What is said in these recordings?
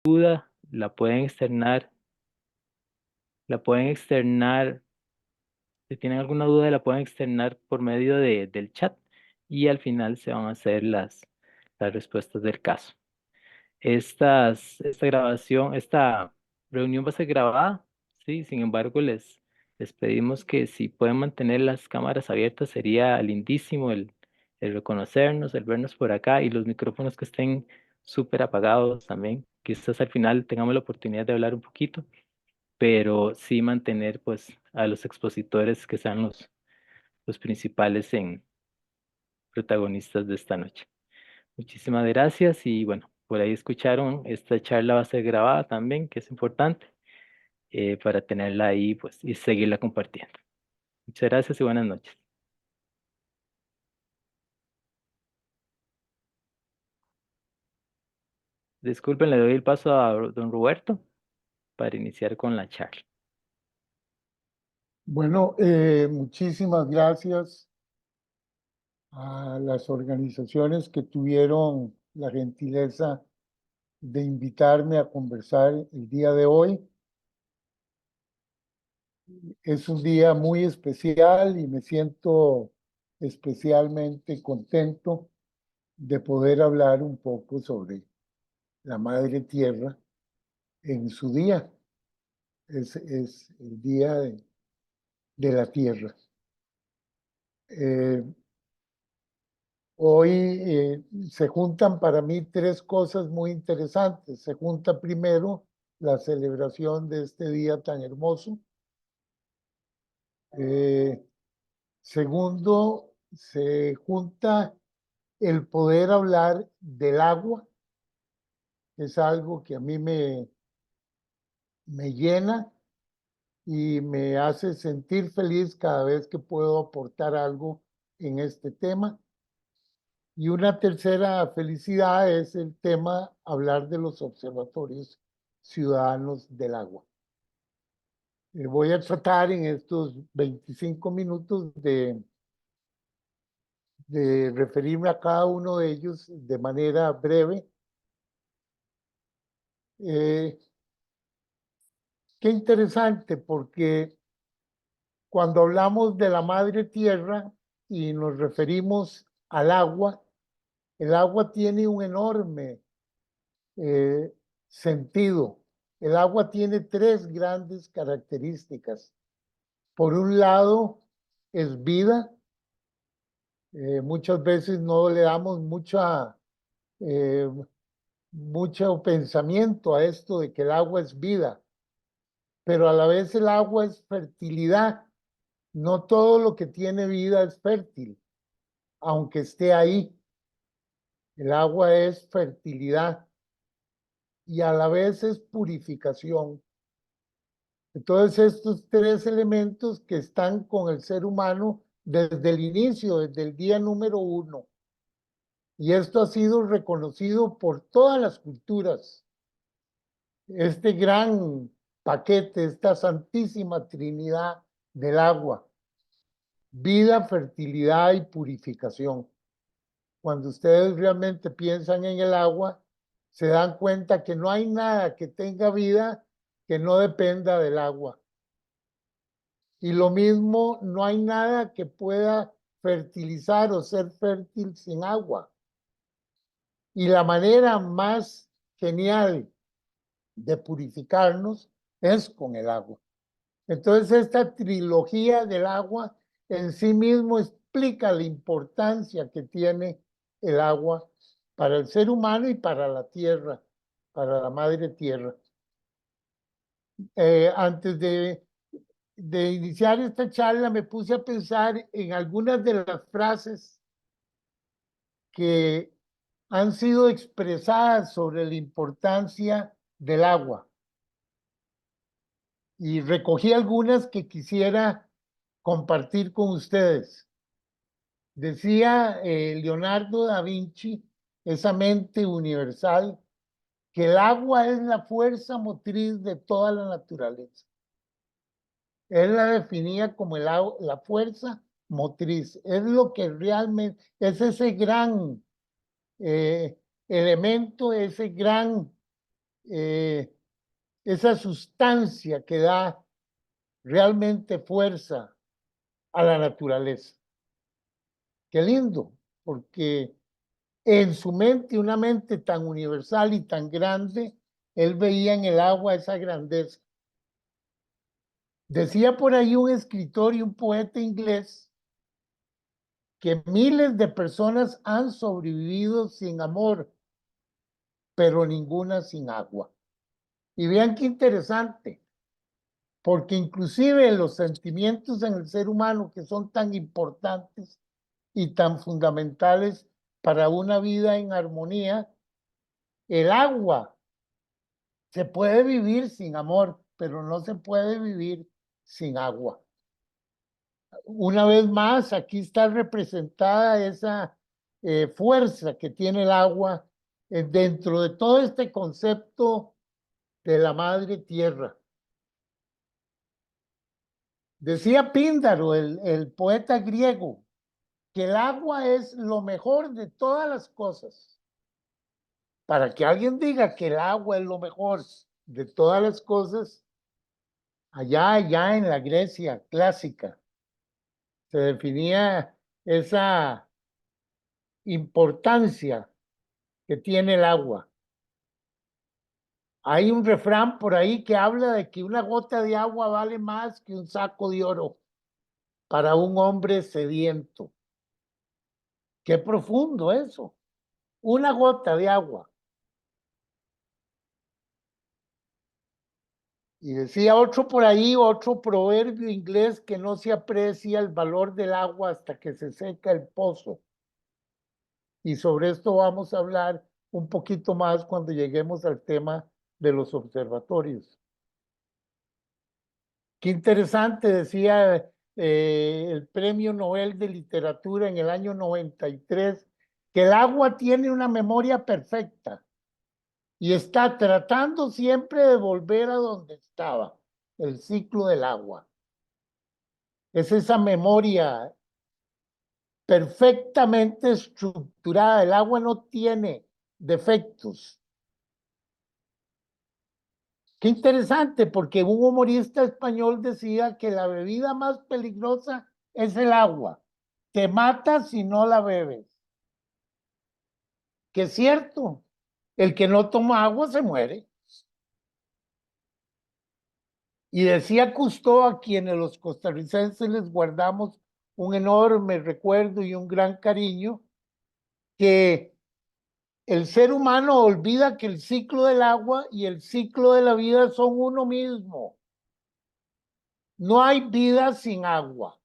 duda, la pueden externar, si tienen alguna duda, la pueden externar por medio del chat y al final se van a hacer las respuestas del caso. Esta reunión va a ser grabada, ¿sí? Sin embargo, les pedimos que si pueden mantener las cámaras abiertas, sería lindísimo el reconocernos, el vernos por acá y los micrófonos que estén súper apagados también. Quizás al final tengamos la oportunidad de hablar un poquito, pero sí mantener pues a los expositores que sean los principales en protagonistas de esta noche. Muchísimas gracias y bueno, por ahí escucharon, esta charla va a ser grabada también, que es importante, para tenerla ahí pues y seguirla compartiendo. Muchas gracias y buenas noches. Disculpen, le doy el paso a don Roberto para iniciar con la charla. Bueno, muchísimas gracias a las organizaciones que tuvieron la gentileza de invitarme a conversar el día de hoy. Es un día muy especial y me siento especialmente contento de poder hablar un poco sobre la Madre Tierra en su día. Es el Día de la Tierra. Hoy se juntan para mí tres cosas muy interesantes. Se junta primero la celebración de este día tan hermoso. Segundo, se junta el poder hablar del agua, que es algo que a mí me llena y me hace sentir feliz cada vez que puedo aportar algo en este tema. Y una tercera felicidad es el tema, hablar de los observatorios ciudadanos del agua. Voy a tratar en estos 25 minutos de referirme a cada uno de ellos de manera breve. Qué interesante, porque cuando hablamos de la madre tierra y nos referimos al agua, el agua tiene un enorme sentido. El agua tiene tres grandes características. Por un lado, es vida. Muchas veces no le damos mucho pensamiento a esto de que el agua es vida, pero a la vez el agua es fertilidad. No todo lo que tiene vida es fértil, aunque esté ahí. El agua es fertilidad y a la vez es purificación. Entonces, estos tres elementos que están con el ser humano desde el inicio, desde el día número 1. Y esto ha sido reconocido por todas las culturas. Este gran paquete, esta santísima trinidad del agua, vida, fertilidad y purificación. Cuando ustedes realmente piensan en el agua, se dan cuenta que no hay nada que tenga vida que no dependa del agua. Y lo mismo, no hay nada que pueda fertilizar o ser fértil sin agua. Y la manera más genial de purificarnos es con el agua. Entonces, esta trilogía del agua en sí mismo explica la importancia que tiene el agua para el ser humano y para la tierra, para la madre tierra. Antes de iniciar esta charla, me puse a pensar en algunas de las frases que han sido expresadas sobre la importancia del agua. Y recogí algunas que quisiera compartir con ustedes. Decía Leonardo da Vinci, esa mente universal, que el agua es la fuerza motriz de toda la naturaleza. Él la definía como la fuerza motriz. Es lo que realmente, es ese gran elemento, ese gran esa sustancia que da realmente fuerza a la naturaleza. Qué lindo, porque en su mente, una mente tan universal y tan grande, él veía en el agua esa grandeza. Decía por ahí un escritor y un poeta inglés que miles de personas han sobrevivido sin amor, pero ninguna sin agua. Y vean qué interesante, porque inclusive los sentimientos en el ser humano que son tan importantes y tan fundamentales para una vida en armonía, el agua se puede vivir sin amor, pero no se puede vivir sin agua. Una vez más, aquí está representada esa fuerza que tiene el agua dentro de todo este concepto de la madre tierra. Decía Píndaro, el poeta griego, que el agua es lo mejor de todas las cosas. Para que alguien diga que el agua es lo mejor de todas las cosas, allá en la Grecia clásica se definía esa importancia que tiene el agua. Hay un refrán por ahí que habla de que una gota de agua vale más que un saco de oro para un hombre sediento. Qué profundo eso. Una gota de agua. Y decía otro por ahí, otro proverbio inglés, que no se aprecia el valor del agua hasta que se seca el pozo. Y sobre esto vamos a hablar un poquito más cuando lleguemos al tema de los observatorios. Qué interesante, decía el Premio Nobel de Literatura en el año 93, que el agua tiene una memoria perfecta y está tratando siempre de volver a donde estaba, el ciclo del agua. Es esa memoria perfectamente estructurada. El agua no tiene defectos. Qué interesante, porque un humorista español decía que la bebida más peligrosa es el agua. Te mata si no la bebes. Que es cierto, el que no toma agua se muere. Y decía Cousteau, a quienes los costarricenses les guardamos un enorme recuerdo y un gran cariño, que el ser humano olvida que el ciclo del agua y el ciclo de la vida son uno mismo. No hay vida sin agua.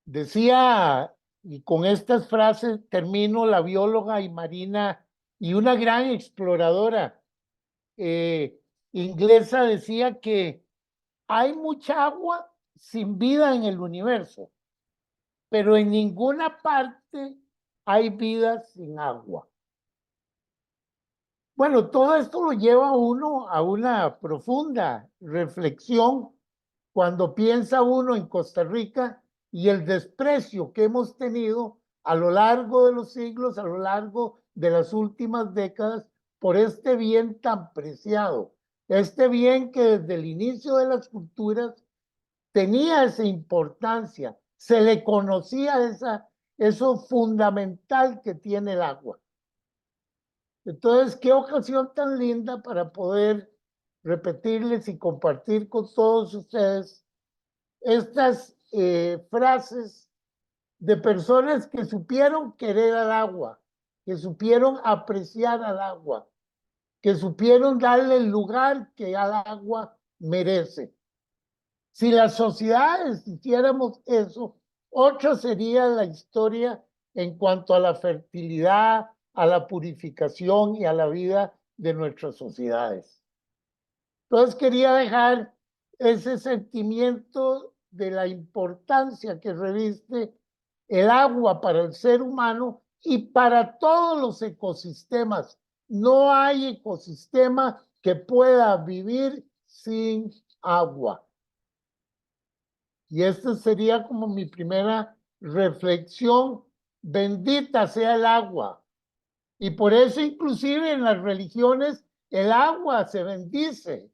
Decía, y con estas frases termino, la bióloga y marina y una gran exploradora inglesa decía que hay mucha agua sin vida en el universo, pero en ninguna parte hay vida sin agua. Bueno, todo esto lo lleva a uno a una profunda reflexión cuando piensa uno en Costa Rica y el desprecio que hemos tenido a lo largo de los siglos, a lo largo de las últimas décadas, por este bien tan preciado, este bien que desde el inicio de las culturas tenía esa importancia, se le conocía eso fundamental que tiene el agua. Entonces, qué ocasión tan linda para poder repetirles y compartir con todos ustedes estas frases de personas que supieron querer al agua, que supieron apreciar al agua, que supieron darle el lugar que al agua merece. Si las sociedades hiciéramos eso, otra sería la historia en cuanto a la fertilidad, a la purificación y a la vida de nuestras sociedades. Entonces quería dejar ese sentimiento de la importancia que reviste el agua para el ser humano y para todos los ecosistemas. No hay ecosistema que pueda vivir sin agua. Y esta sería como mi primera reflexión. Bendita sea el agua Y por eso inclusive en las religiones el agua se bendice,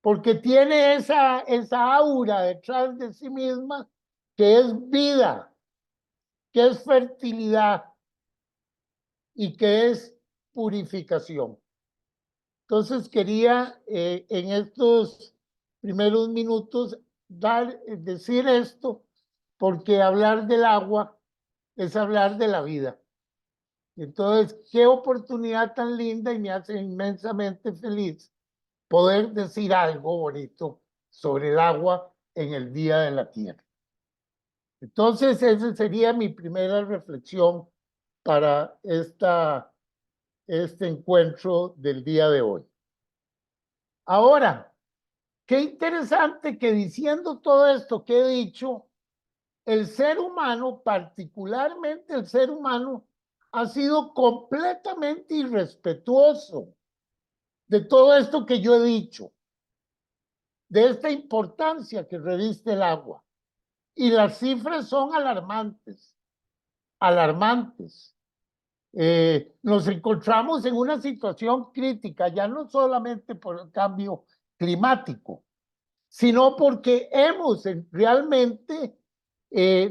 porque tiene esa aura detrás de sí misma que es vida, que es fertilidad y que es purificación. Entonces quería en estos primeros minutos decir esto, porque hablar del agua es hablar de la vida. Entonces, qué oportunidad tan linda y me hace inmensamente feliz poder decir algo bonito sobre el agua en el Día de la Tierra. Entonces, esa sería mi primera reflexión para este encuentro del día de hoy. Ahora, qué interesante que diciendo todo esto que he dicho, el ser humano, particularmente el ser humano, ha sido completamente irrespetuoso de todo esto que yo he dicho, de esta importancia que reviste el agua. Y las cifras son alarmantes, alarmantes. Nos encontramos en una situación crítica, ya no solamente por el cambio climático, sino porque realmente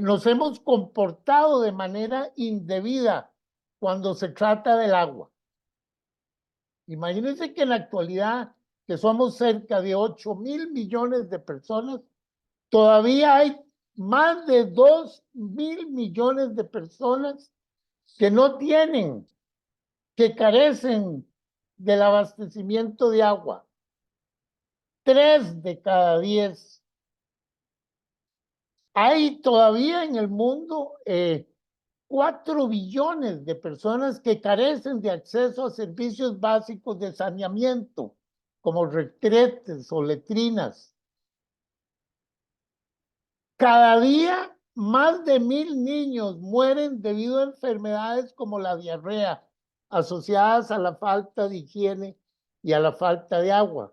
nos hemos comportado de manera indebida cuando se trata del agua. Imagínense que en la actualidad, que somos cerca de 8.000 millones de personas, todavía hay más de 2.000 millones de personas que no tienen, que carecen del abastecimiento de agua. 3 de cada 10. Hay todavía en el mundo 4 billones de personas que carecen de acceso a servicios básicos de saneamiento, como retretes o letrinas. Cada día, más de 1.000 niños mueren debido a enfermedades como la diarrea, asociadas a la falta de higiene y a la falta de agua.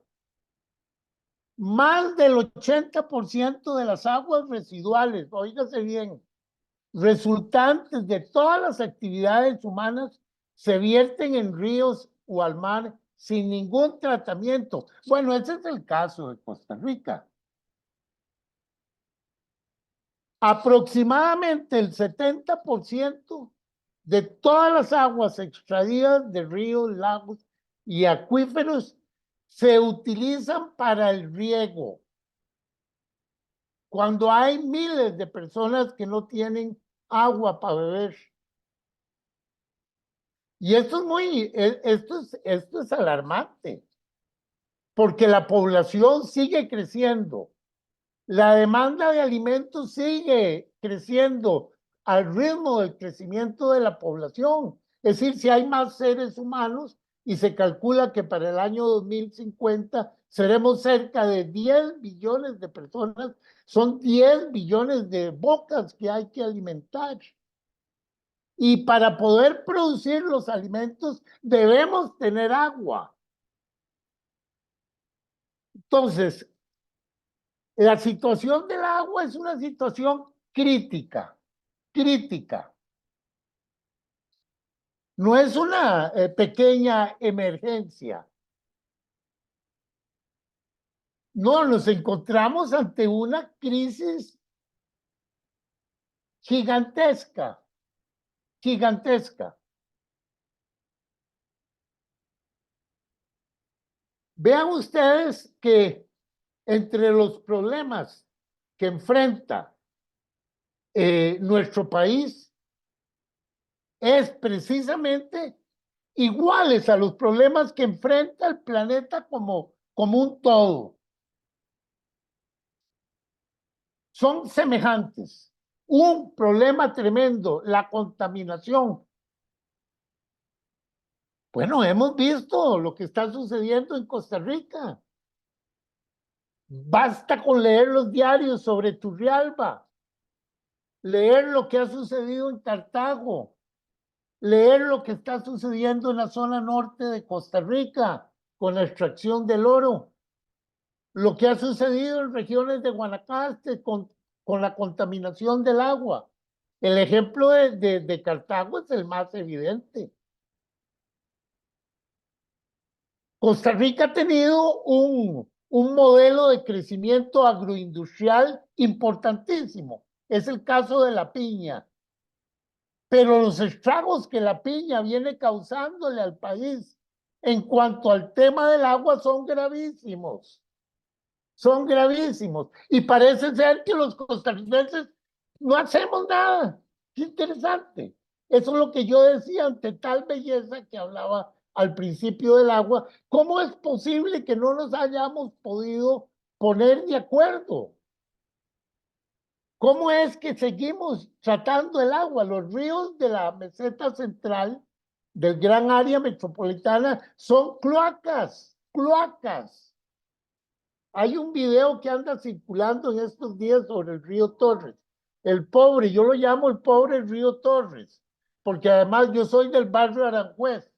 Más del 80% de las aguas residuales, oígase bien, resultantes de todas las actividades humanas se vierten en ríos o al mar sin ningún tratamiento. Bueno, ese es el caso de Costa Rica. Aproximadamente el 70% de todas las aguas extraídas de ríos, lagos y acuíferos se utilizan para el riego. Cuando hay miles de personas que no tienen agua para beber. Y esto es alarmante, porque la población sigue creciendo, la demanda de alimentos sigue creciendo al ritmo del crecimiento de la población. Es decir, si hay más seres humanos y se calcula que para el año 2050 seremos cerca de 10 billones de personas, son 10 billones de bocas que hay que alimentar. Y para poder producir los alimentos debemos tener agua. Entonces, la situación del agua es una situación crítica, crítica. No es una pequeña emergencia. No, nos encontramos ante una crisis gigantesca, gigantesca. Vean ustedes que entre los problemas que enfrenta nuestro país es precisamente iguales a los problemas que enfrenta el planeta como un todo. Son semejantes. Un problema tremendo, la contaminación. Bueno, hemos visto lo que está sucediendo en Costa Rica. Basta con leer los diarios sobre Turrialba, leer lo que ha sucedido en Cartago, leer lo que está sucediendo en la zona norte de Costa Rica con la extracción del oro, lo que ha sucedido en regiones de Guanacaste con la contaminación del agua. El ejemplo de Cartago es el más evidente. Costa Rica ha tenido un modelo de crecimiento agroindustrial importantísimo. Es el caso de la piña. Pero los estragos que la piña viene causándole al país en cuanto al tema del agua son gravísimos. Son gravísimos. Y parece ser que los costarricenses no hacemos nada. Qué interesante. Eso es lo que yo decía ante tal belleza que hablaba al principio del agua. ¿Cómo es posible que no nos hayamos podido poner de acuerdo? ¿Cómo es que seguimos tratando el agua? Los ríos de la meseta central del gran área metropolitana son cloacas, cloacas. Hay un video que anda circulando en estos días sobre el río Torres. El pobre, yo lo llamo el pobre río Torres, porque además yo soy del barrio Aranjuez.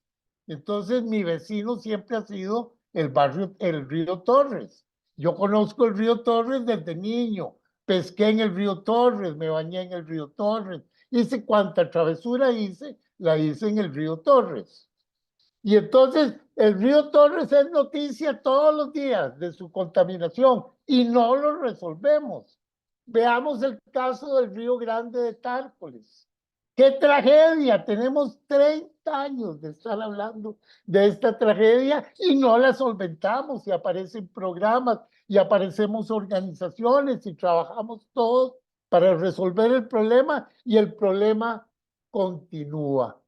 Entonces mi vecino siempre ha sido el río Torres. Yo conozco el río Torres desde niño. Pesqué en el río Torres, me bañé en el río Torres. Hice cuanta travesura hice, la hice en el río Torres. Y entonces el río Torres es noticia todos los días de su contaminación y no lo resolvemos. Veamos el caso del río Grande de Tárcoles. ¡Qué tragedia! Tenemos 30 años de estar hablando de esta tragedia y no la solventamos, y aparecen programas y aparecemos organizaciones y trabajamos todos para resolver el problema y el problema continúa.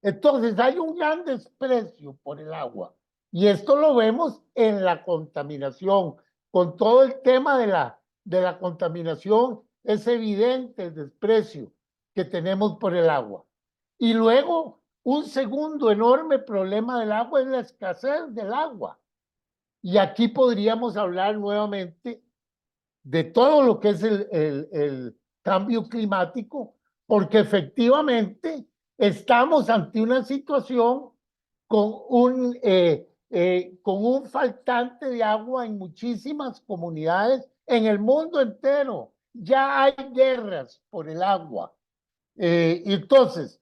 Entonces hay un gran desprecio por el agua y esto lo vemos en la contaminación. Con todo el tema de la contaminación es evidente el desprecio que tenemos por el agua. Y luego un segundo enorme problema del agua es la escasez del agua. Y aquí podríamos hablar nuevamente de todo lo que es el cambio climático, porque efectivamente estamos ante una situación con un faltante de agua en muchísimas comunidades en el mundo entero. Ya hay guerras por el agua. Entonces,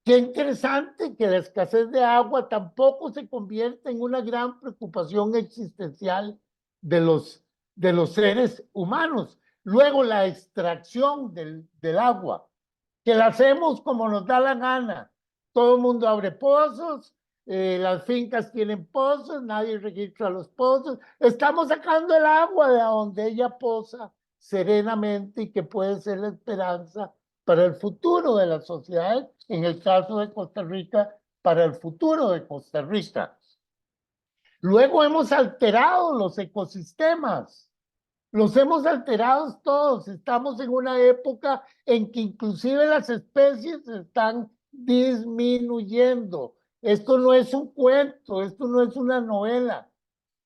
qué interesante que la escasez de agua tampoco se convierta en una gran preocupación existencial de los seres humanos. Luego, la extracción del agua, que la hacemos como nos da la gana. Todo el mundo abre pozos, las fincas tienen pozos, nadie registra los pozos. Estamos sacando el agua de donde ella posa serenamente y que puede ser la esperanza para el futuro de las sociedades, en el caso de Costa Rica, para el futuro de Costa Rica. Luego hemos alterado los ecosistemas, los hemos alterado todos. Estamos en una época en que inclusive las especies están disminuyendo. Esto no es un cuento, esto no es una novela.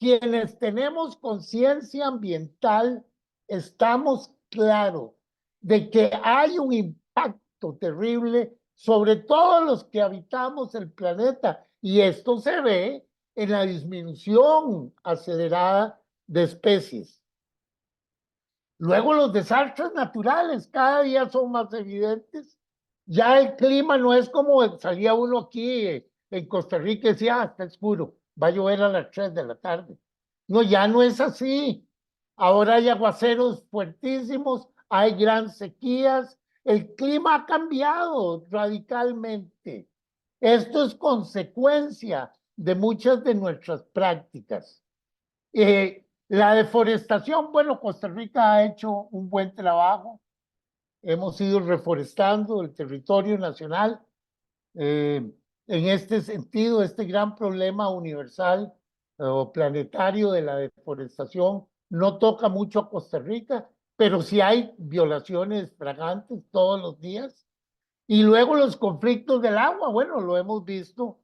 Quienes tenemos conciencia ambiental estamos claros de que hay un impacto terrible sobre todos los que habitamos el planeta, y esto se ve en la disminución acelerada de especies. Luego los desastres naturales cada día son más evidentes. Ya el clima no es como salía uno aquí en Costa Rica y decía, está oscuro, va a llover a las 3 de la tarde. No, ya no es así. Ahora hay aguaceros fuertísimos, hay gran sequías, el clima ha cambiado radicalmente. Esto es consecuencia de muchas de nuestras prácticas. La deforestación, bueno, Costa Rica ha hecho un buen trabajo. Hemos ido reforestando el territorio nacional. En este sentido, este gran problema universal o planetario de la deforestación no toca mucho a Costa Rica, pero sí hay violaciones flagrantes todos los días. Y luego los conflictos del agua, bueno, lo hemos visto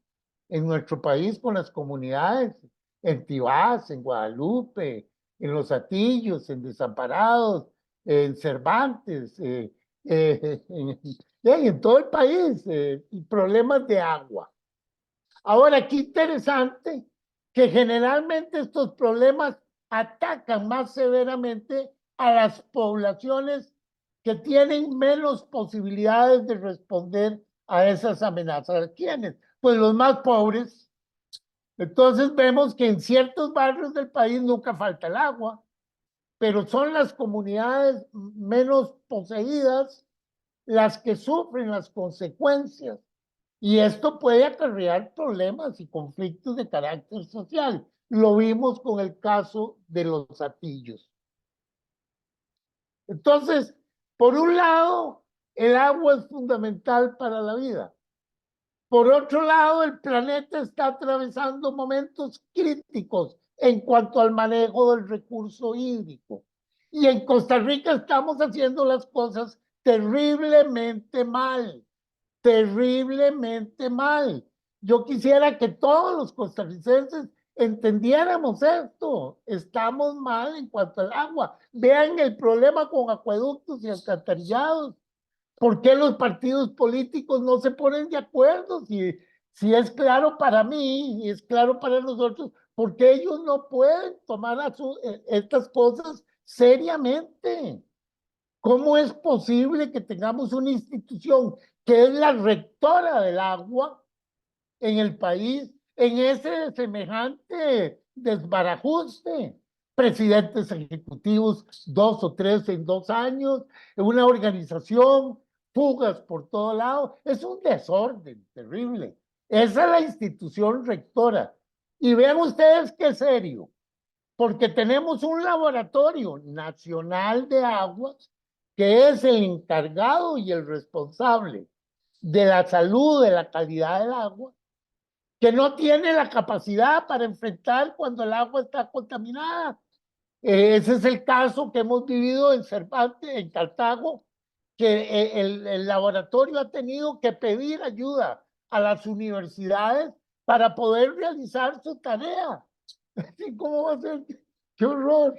en nuestro país con las comunidades, en Tibás, en Guadalupe, en Los Atillos, en Desamparados, en Cervantes, en todo el país, y problemas de agua. Ahora, qué interesante que generalmente estos problemas atacan más severamente a las poblaciones que tienen menos posibilidades de responder a esas amenazas. ¿Quiénes? Pues los más pobres, Entonces vemos que en ciertos barrios del país nunca falta el agua, pero son las comunidades menos poseídas las que sufren las consecuencias. Y esto puede acarrear problemas y conflictos de carácter social. Lo vimos con el caso de los Atillos. Entonces, por un lado, el agua es fundamental para la vida. Por otro lado, el planeta está atravesando momentos críticos en cuanto al manejo del recurso hídrico. Y en Costa Rica estamos haciendo las cosas terriblemente mal, terriblemente mal. Yo quisiera que todos los costarricenses entendiéramos esto. Estamos mal en cuanto al agua. Vean el problema con acueductos y alcantarillados. ¿Por qué los partidos políticos no se ponen de acuerdo? Si es claro para mí y es claro para nosotros, ¿por qué ellos no pueden tomar estas cosas seriamente? ¿Cómo es posible que tengamos una institución que es la rectora del agua en el país en ese semejante desbarajuste? Presidentes ejecutivos, 2 o 3 en 2 años, una organización, fugas por todo lado. Es un desorden terrible. Esa es la institución rectora. Y vean ustedes qué serio, porque tenemos un laboratorio nacional de aguas que es el encargado y el responsable de la salud, de la calidad del agua, que no tiene la capacidad para enfrentar cuando el agua está contaminada. Ese es el caso que hemos vivido en Cervantes, en Cartago, que el laboratorio ha tenido que pedir ayuda a las universidades para poder realizar su tarea. Así, ¿cómo va a ser? ¡Qué horror!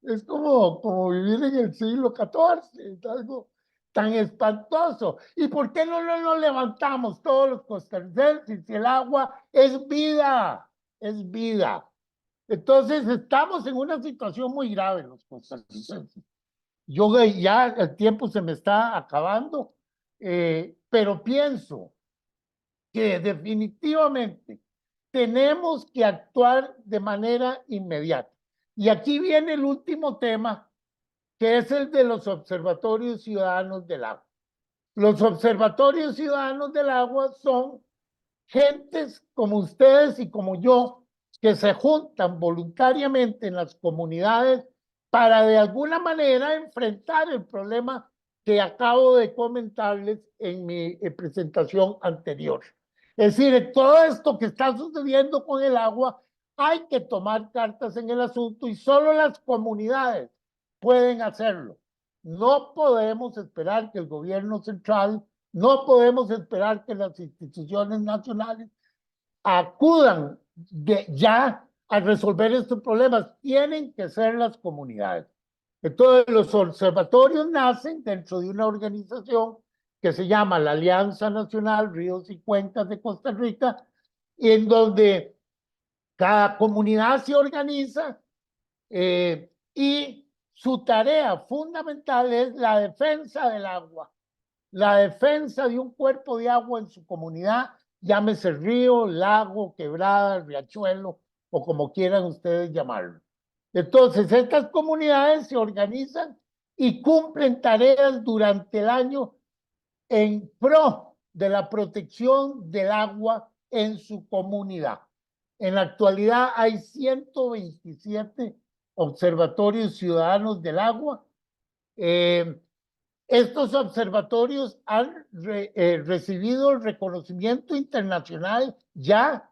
Es como vivir en el siglo XIV, es algo tan espantoso. ¿Y por qué no nos levantamos todos los costarricenses si el agua es vida? Es vida. Entonces estamos en una situación muy grave los costarricenses. Yo ya el tiempo se me está acabando, pero pienso que definitivamente tenemos que actuar de manera inmediata. Y aquí viene el último tema, que es el de los observatorios ciudadanos del agua. Los observatorios ciudadanos del agua son gentes como ustedes y como yo, que se juntan voluntariamente en las comunidades para de alguna manera enfrentar el problema que acabo de comentarles en mi presentación anterior. Es decir, todo esto que está sucediendo con el agua, hay que tomar cartas en el asunto y solo las comunidades pueden hacerlo. No podemos esperar que el gobierno central, no podemos esperar que las instituciones nacionales acudan ya a resolver estos problemas. Tienen que ser las comunidades. Entonces, los observatorios nacen dentro de una organización que se llama la Alianza Nacional Ríos y Cuencas de Costa Rica, en donde cada comunidad se organiza y su tarea fundamental es la defensa del agua, la defensa de un cuerpo de agua en su comunidad, llámese río, lago, quebrada, riachuelo o como quieran ustedes llamarlo. Entonces, estas comunidades se organizan y cumplen tareas durante el año en pro de la protección del agua en su comunidad. En la actualidad hay 127 observatorios ciudadanos del agua. Estos observatorios han recibido el reconocimiento internacional ya.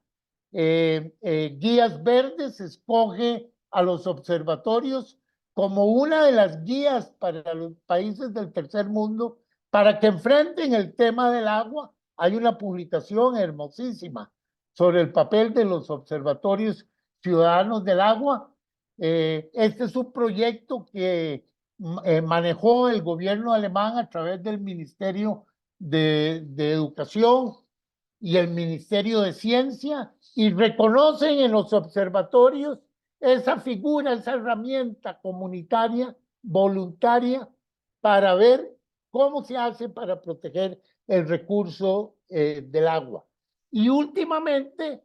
Guías Verdes escoge a los observatorios como una de las guías para los países del tercer mundo para que enfrenten el tema del agua. Hay una publicación hermosísima sobre el papel de los observatorios ciudadanos del agua. Este es un proyecto que manejó el gobierno alemán a través del Ministerio de Educación y el Ministerio de Ciencia, y reconocen en los observatorios esa figura, esa herramienta comunitaria, voluntaria, para ver cómo se hace para proteger el recurso del agua. Y últimamente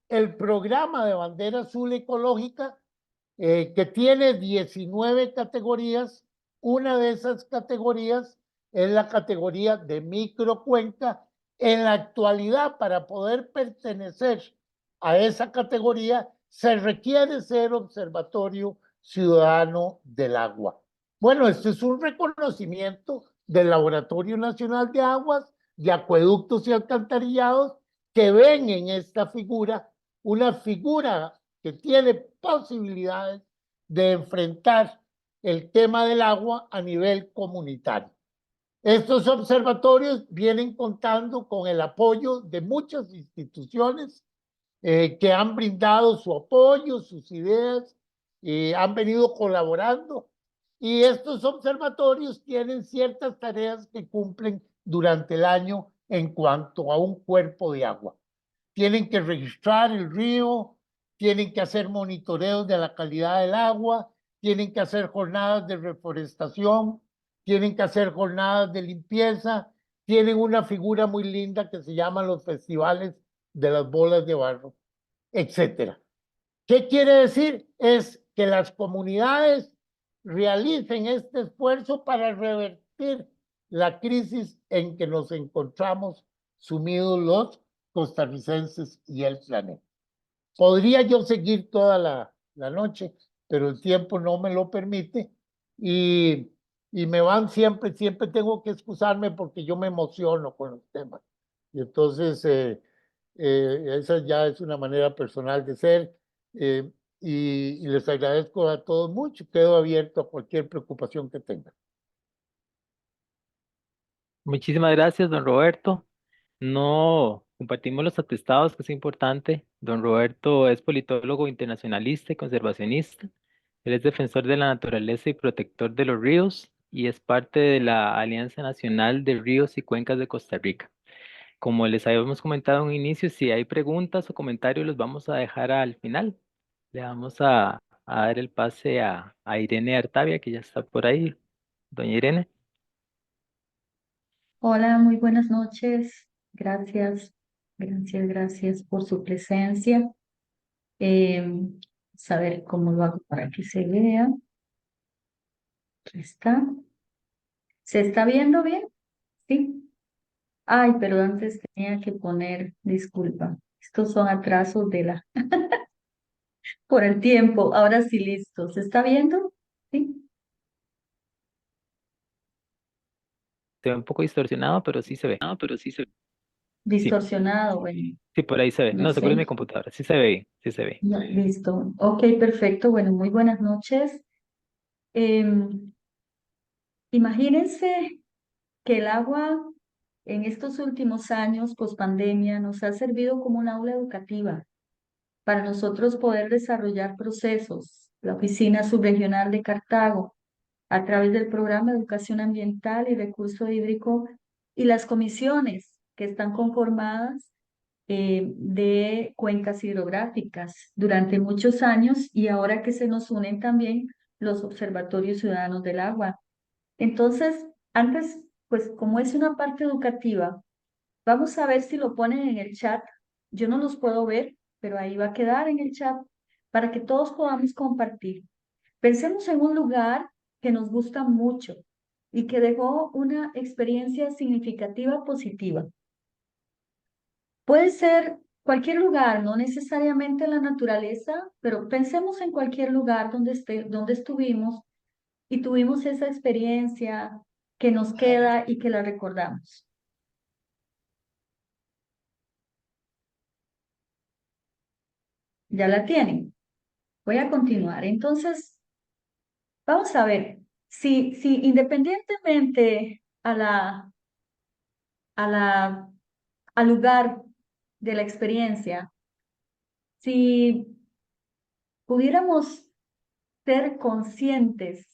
el programa de bandera azul ecológica, que tiene 19 categorías. Una de esas categorías es la categoría de microcuenca. En la actualidad, para poder pertenecer a esa categoría, se requiere ser Observatorio Ciudadano del Agua. Bueno, este es un reconocimiento del Laboratorio Nacional de Aguas, de Acueductos y Alcantarillados, que ven en esta figura una figura que tiene posibilidades de enfrentar el tema del agua a nivel comunitario. Estos observatorios vienen contando con el apoyo de muchas instituciones que han brindado su apoyo, sus ideas, han venido colaborando, y estos observatorios tienen ciertas tareas que cumplen durante el año en cuanto a un cuerpo de agua. Tienen que registrar el río, tienen que hacer monitoreos de la calidad del agua, tienen que hacer jornadas de reforestación, tienen que hacer jornadas de limpieza, tienen una figura muy linda que se llama los festivales de las bolas de barro, etcétera. ¿Qué quiere decir? Es que las comunidades realicen este esfuerzo para revertir la crisis en que nos encontramos sumidos los costarricenses y el planeta. Podría yo seguir toda la noche, pero el tiempo no me lo permite, y me van siempre tengo que excusarme porque yo me emociono con los temas. Y entonces, esa ya es una manera personal de ser, eh, y les agradezco a todos mucho. Quedo abierto a cualquier preocupación que tengan. Muchísimas gracias, don Roberto. No compartimos los atestados, que es importante. Don Roberto es politólogo internacionalista y conservacionista. Él es defensor de la naturaleza y protector de los ríos y es parte de la Alianza Nacional de Ríos y Cuencas de Costa Rica. Como les habíamos comentado en un inicio, si hay preguntas o comentarios los vamos a dejar al final. Le vamos a dar el pase a Irene Artavia, que ya está por ahí. Doña Irene. Hola, muy buenas noches. Gracias por su presencia. Saber cómo lo hago para que se vea. Aquí está. ¿Se está viendo bien? Sí. Ay, pero antes tenía que poner, disculpa. Estos son atrasos por el tiempo. Ahora sí, listo. ¿Se está viendo? Sí. Se ve un poco distorsionado, pero sí se ve. Sí, Distorsionado, bueno, sí, por ahí se ve. no No, seguro es sé. mi computadora. Sí se ve bien, sí se ve. No, listo. Ok, perfecto. Bueno, muy buenas noches. Em, Imagínense que el agua en estos últimos años, post pandemia, nos ha servido como un aula educativa para nosotros poder desarrollar procesos. La Oficina Subregional de Cartago, a través del Programa de Educación Ambiental y Recurso Hídrico, y las comisiones que están conformadas de cuencas hidrográficas durante muchos años, y ahora que se nos unen también los observatorios ciudadanos del agua. Entonces, antes, pues como es una parte educativa, vamos a ver si lo ponen en el chat. Yo no los puedo ver, pero ahí va a quedar en el chat para que todos podamos compartir. Pensemos en un lugar que nos gusta mucho y que dejó una experiencia significativa positiva. Puede ser cualquier lugar, no necesariamente la naturaleza, pero pensemos en cualquier lugar donde estuvimos y tuvimos esa experiencia que nos queda y que la recordamos. ¿Ya la tienen? Voy a continuar. Entonces, vamos a ver, si independientemente a la, al lugar de la experiencia, si pudiéramos ser conscientes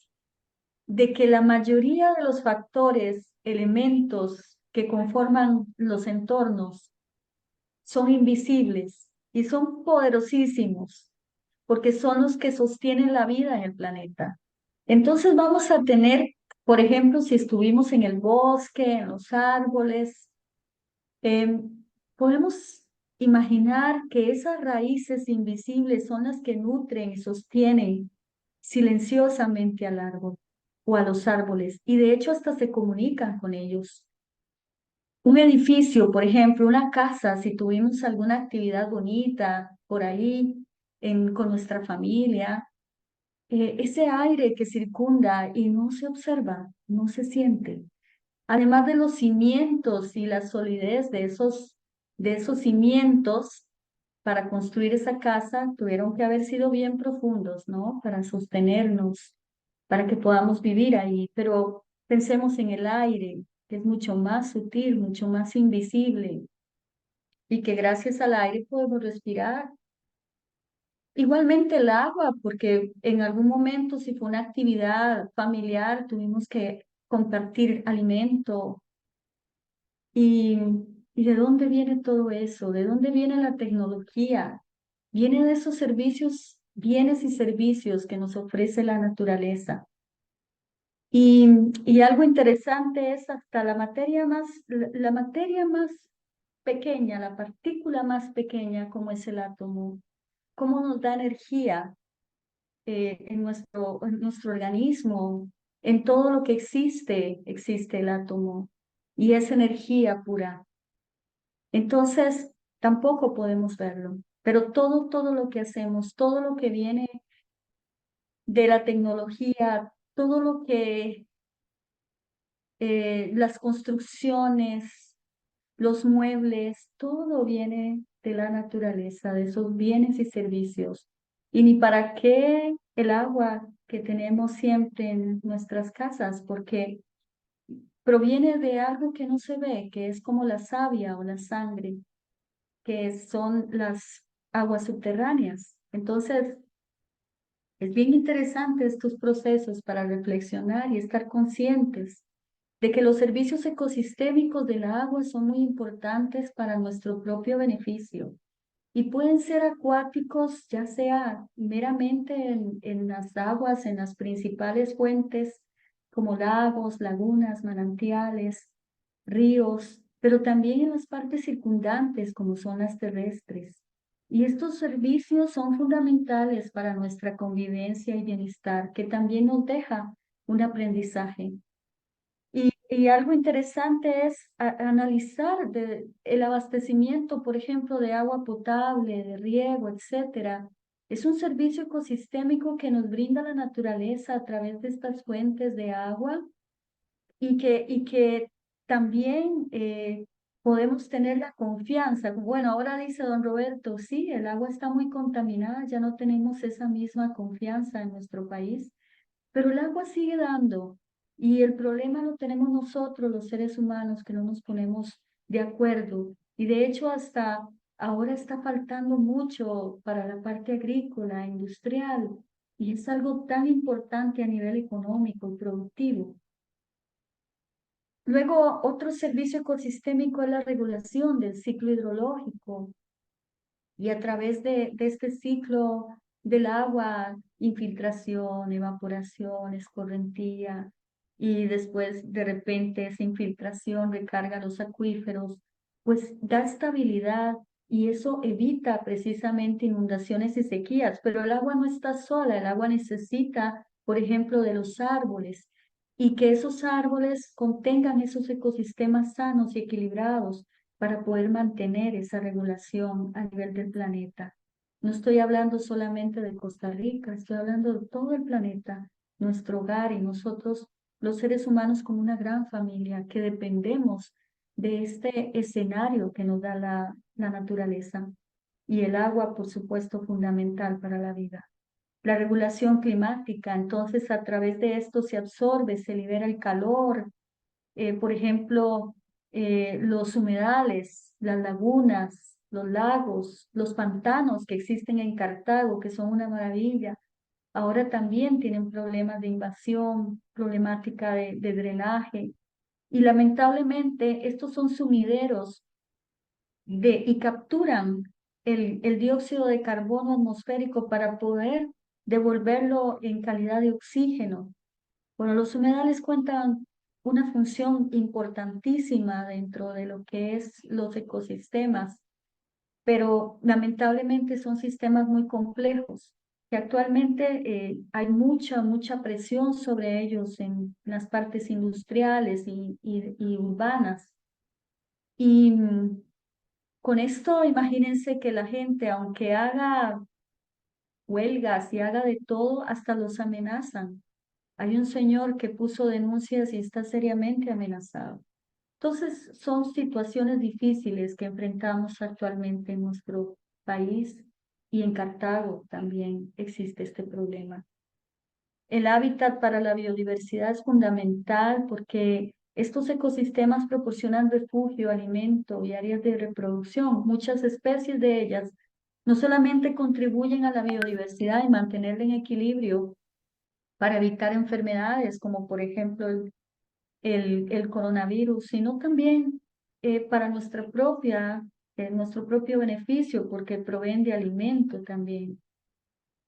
de que la mayoría de los factores, elementos que conforman los entornos son invisibles y son poderosísimos, porque son los que sostienen la vida en el planeta. Entonces vamos a tener, por ejemplo, si estuvimos en el bosque, en los árboles, podemos imaginar que esas raíces invisibles son las que nutren y sostienen silenciosamente al árbol o a los árboles, y de hecho hasta se comunican con ellos. Un edificio, por ejemplo, una casa, si tuvimos alguna actividad bonita por ahí con nuestra familia, ese aire que circunda y no se observa, no se siente. Además de los cimientos y la solidez de esos cimientos para construir esa casa, tuvieron que haber sido bien profundos, ¿no? Para sostenernos, para que podamos vivir ahí. Pero pensemos en el aire, que es mucho más sutil, mucho más invisible, y que gracias al aire podemos respirar. Igualmente el agua, porque en algún momento, si fue una actividad familiar, tuvimos que compartir alimento. ¿Y, y de dónde viene todo eso? ¿De dónde viene la tecnología? Viene de esos servicios, bienes y servicios que nos ofrece la naturaleza. Y algo interesante es hasta la materia más pequeña, la partícula más pequeña, como es el átomo, cómo nos da energía en nuestro organismo, en todo lo que existe, existe el átomo y es energía pura. Entonces, tampoco podemos verlo, pero todo lo que hacemos, todo lo que viene de la tecnología, todo lo que las construcciones, los muebles, todo viene de la naturaleza, de esos bienes y servicios. Y ni para qué el agua que tenemos siempre en nuestras casas, porque proviene de algo que no se ve, que es como la savia o la sangre, que son las aguas subterráneas. Entonces, es bien interesante estos procesos para reflexionar y estar conscientes de que los servicios ecosistémicos del agua son muy importantes para nuestro propio beneficio y pueden ser acuáticos, ya sea meramente en las aguas, en las principales fuentes como lagos, lagunas, manantiales, ríos, pero también en las partes circundantes como son las terrestres. Y estos servicios son fundamentales para nuestra convivencia y bienestar, que también nos deja un aprendizaje. Y algo interesante es analizar el abastecimiento, por ejemplo, de agua potable, de riego, etcétera. Es un servicio ecosistémico que nos brinda la naturaleza a través de estas fuentes de agua y que también podemos tener la confianza. Bueno, ahora dice don Roberto, sí, el agua está muy contaminada, ya no tenemos esa misma confianza en nuestro país, pero el agua sigue dando y el problema lo tenemos nosotros, los seres humanos, que no nos ponemos de acuerdo. Y de hecho hasta ahora está faltando mucho para la parte agrícola, industrial, y es algo tan importante a nivel económico y productivo. Luego, otro servicio ecosistémico es la regulación del ciclo hidrológico y a través de este ciclo del agua, infiltración, evaporación, escorrentía, y después de repente esa infiltración recarga los acuíferos, pues da estabilidad y eso evita precisamente inundaciones y sequías. Pero el agua no está sola, el agua necesita, por ejemplo, de los árboles y que esos árboles contengan esos ecosistemas sanos y equilibrados para poder mantener esa regulación a nivel del planeta. No estoy hablando solamente de Costa Rica, estoy hablando de todo el planeta, nuestro hogar y nosotros, los seres humanos, como una gran familia que dependemos de este escenario que nos da la naturaleza. Y el agua, por supuesto, fundamental para la vida. La regulación climática, entonces a través de esto se absorbe, se libera el calor, por ejemplo, los humedales, las lagunas, los lagos, los pantanos que existen en Cartago, que son una maravilla, ahora también tienen problemas de invasión, problemática de drenaje. Y lamentablemente estos son sumideros y capturan el dióxido de carbono atmosférico para poder devolverlo en calidad de oxígeno. Bueno, los humedales cuentan una función importantísima dentro de lo que es los ecosistemas pero lamentablemente son sistemas muy complejos, que actualmente hay mucha presión sobre ellos en las partes industriales y urbanas. Y con esto, imagínense que la gente, aunque haga huelgas y haga de todo, hasta los amenazan. Hay un señor que puso denuncias y está seriamente amenazado. Entonces, son situaciones difíciles que enfrentamos actualmente en nuestro país y en Cartago también existe este problema. El hábitat para la biodiversidad es fundamental porque estos ecosistemas proporcionan refugio, alimento y áreas de reproducción. Muchas especies de ellas no solamente contribuyen a la biodiversidad y mantenerla en equilibrio para evitar enfermedades como por ejemplo el coronavirus, sino también para nuestro propio beneficio, porque proveen de alimento también.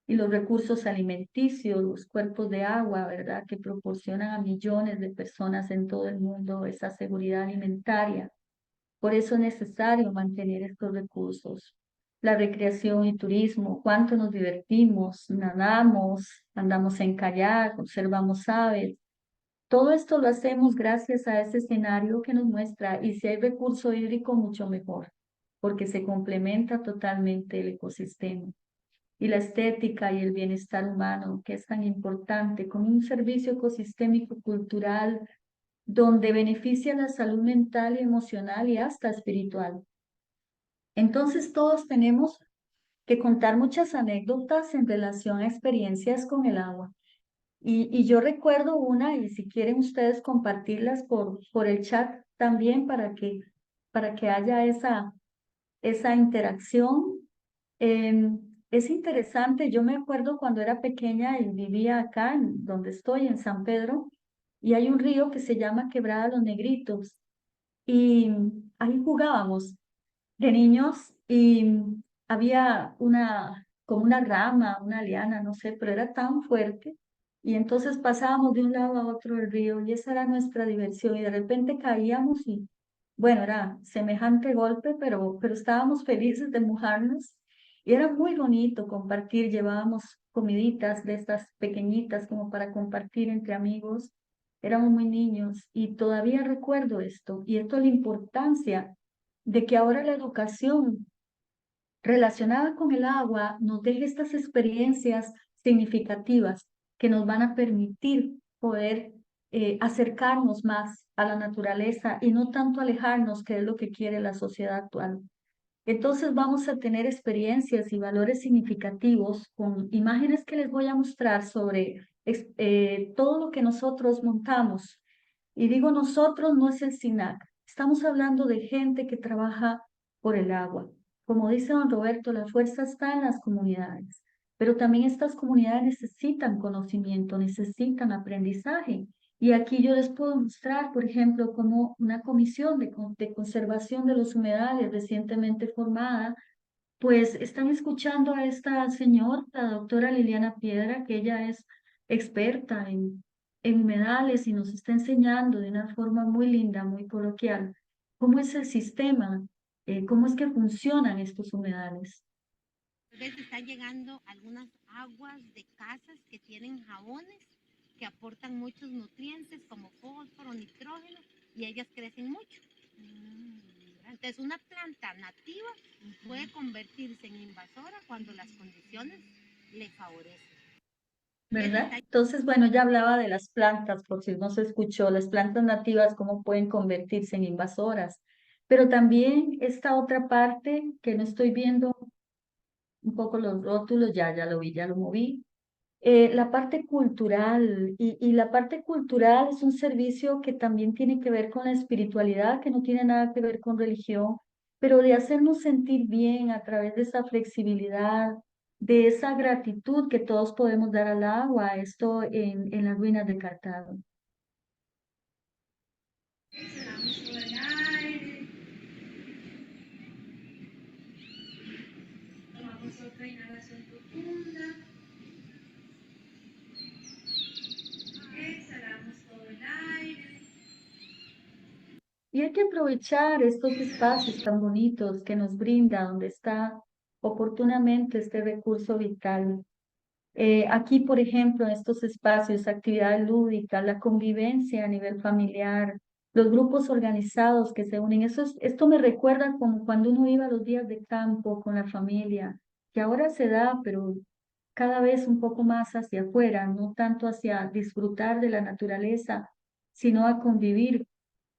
Y los recursos alimenticios, los cuerpos de agua, ¿verdad? Que proporcionan a millones de personas en todo el mundo esa seguridad alimentaria. Por eso es necesario mantener estos recursos. La recreación y turismo, cuánto nos divertimos, nadamos, andamos en kayak, observamos aves. Todo esto lo hacemos gracias a ese escenario que nos muestra, y si hay recurso hídrico, mucho mejor, porque se complementa totalmente el ecosistema. Y la estética y el bienestar humano, que es tan importante, como un servicio ecosistémico cultural donde beneficia la salud mental y emocional y hasta espiritual. Entonces todos tenemos que contar muchas anécdotas en relación a experiencias con el agua. Y yo recuerdo una, y si quieren ustedes compartirlas por el chat también para que haya esa interacción. Es interesante, yo me acuerdo cuando era pequeña y vivía acá, donde estoy, en San Pedro, y hay un río que se llama Quebrada Los Negritos, y ahí jugábamos de niños y había como una rama, una liana, no sé, pero era tan fuerte. Y entonces pasábamos de un lado a otro del río y esa era nuestra diversión. Y de repente caíamos y, bueno, era semejante golpe, pero estábamos felices de mojarnos. Y era muy bonito compartir, llevábamos comiditas de estas pequeñitas como para compartir entre amigos. Éramos muy niños y todavía recuerdo esto. Y esto es la importancia de que ahora la educación relacionada con el agua nos deje estas experiencias significativas que nos van a permitir poder acercarnos más a la naturaleza y no tanto alejarnos, que es lo que quiere la sociedad actual. Entonces vamos a tener experiencias y valores significativos con imágenes que les voy a mostrar sobre todo lo que nosotros montamos. Y digo nosotros, no es el SINAC. Estamos hablando de gente que trabaja por el agua. Como dice don Roberto, la fuerza está en las comunidades, pero también estas comunidades necesitan conocimiento, necesitan aprendizaje. Y aquí yo les puedo mostrar, por ejemplo, como una comisión de conservación de los humedales recientemente formada, pues están escuchando a esta señora, la doctora Liliana Piedra, que ella es experta en humedales y nos está enseñando de una forma muy linda, muy coloquial, cómo es el sistema, cómo es que funcionan estos humedales. A veces están llegando algunas aguas de casas que tienen jabones que aportan muchos nutrientes como fósforo, nitrógeno, y ellas crecen mucho. Entonces una planta nativa puede convertirse en invasora cuando las condiciones le favorecen. ¿Verdad? Entonces, bueno, ya hablaba de las plantas, por si no se escuchó, las plantas nativas, cómo pueden convertirse en invasoras. Pero también esta otra parte que no estoy viendo un poco los rótulos, ya lo vi, ya lo moví. La parte cultural, y la parte cultural es un servicio que también tiene que ver con la espiritualidad, que no tiene nada que ver con religión, pero de hacernos sentir bien a través de esa flexibilidad, de esa gratitud que todos podemos dar al agua, esto en las ruinas de Cartago. Exhalamos todo el aire, tomamos otra inhalación profunda, exhalamos todo el aire. Y aquí que aprovechar estos espacios tan bonitos que nos brinda, donde está oportunamente este recurso vital. Aquí, por ejemplo, en estos espacios, actividades lúdicas, la convivencia a nivel familiar, los grupos organizados que se unen, esto me recuerda como cuando uno iba a los días de campo con la familia, que ahora se da, pero cada vez un poco más hacia afuera, no tanto hacia disfrutar de la naturaleza, sino a convivir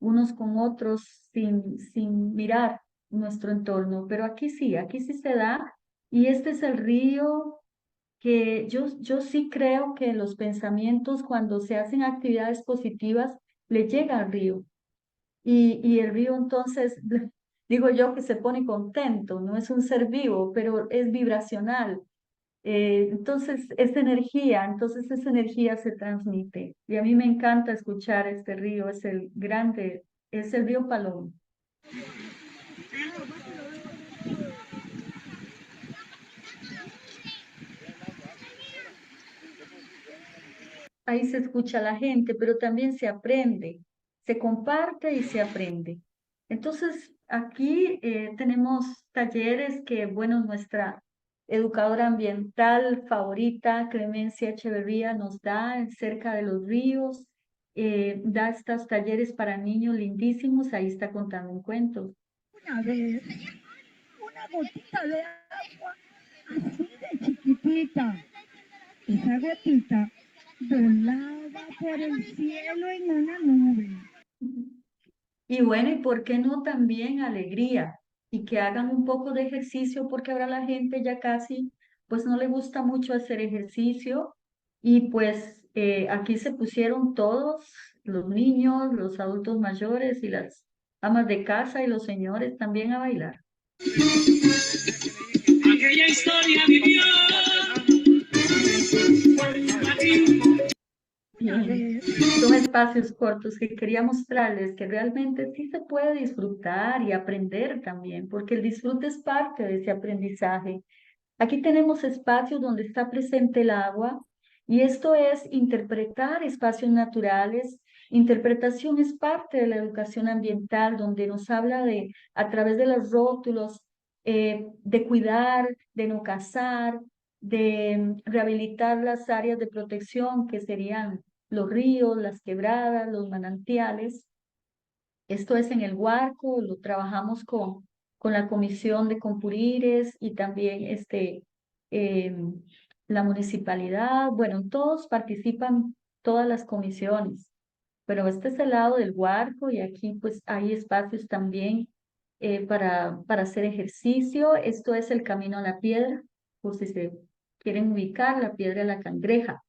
unos con otros sin mirar nuestro entorno. Pero aquí sí se da, y este es el río que yo sí creo que los pensamientos cuando se hacen actividades positivas le llega al río y el río entonces, digo yo que se pone contento, no es un ser vivo, pero es vibracional. Entonces entonces esa energía se transmite y a mí me encanta escuchar este río, es el grande, es el río Paloma. Ahí se escucha a la gente, pero también se aprende, se comparte y se aprende. Entonces, aquí tenemos talleres que, bueno, nuestra educadora ambiental favorita, Clemencia Echeverría, nos da cerca de los ríos, da estos talleres para niños lindísimos, ahí está contando un cuento. Una vez, una gotita de agua, así de chiquitita, esa gotita volaba por el cielo en una nube. Y bueno, ¿y por qué no también alegría? Y que hagan un poco de ejercicio, porque ahora la gente ya casi, pues no le gusta mucho hacer ejercicio. Y pues aquí se pusieron todos, los niños, los adultos mayores y las amas de casa y los señores también a bailar. Aquella historia vivió. Son espacios cortos que quería mostrarles que realmente sí se puede disfrutar y aprender también, porque el disfrute es parte de ese aprendizaje. Aquí tenemos espacios donde está presente el agua y esto es interpretar espacios naturales. Interpretación es parte de la educación ambiental, donde nos habla de, a través de los rótulos, de cuidar, de no cazar, de rehabilitar las áreas de protección que serían los ríos, las quebradas, los manantiales. Esto es en el Huarco, lo trabajamos con la Comisión de Compurires y también la municipalidad. Bueno, todos participan, todas las comisiones, pero este es el lado del Huarco y aquí pues hay espacios también para hacer ejercicio. Esto es el Camino a la Piedra, por si se quieren ubicar, la Piedra de la Cangreja.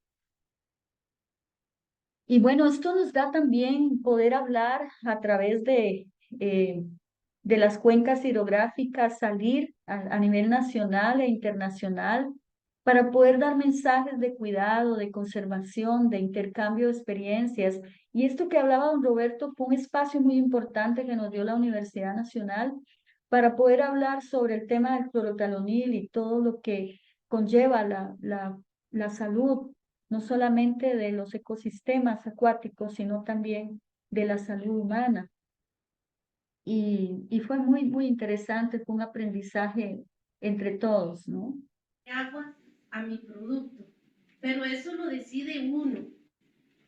Y bueno, esto nos da también poder hablar a través de las cuencas hidrográficas, salir a nivel nacional e internacional para poder dar mensajes de cuidado, de conservación, de intercambio de experiencias. Y esto que hablaba don Roberto fue un espacio muy importante que nos dio la Universidad Nacional para poder hablar sobre el tema del clorotalonil y todo lo que conlleva la salud no solamente de los ecosistemas acuáticos, sino también de la salud humana. Y fue muy interesante, fue un aprendizaje entre todos, ¿no? Agua a mi producto, pero eso lo decide uno.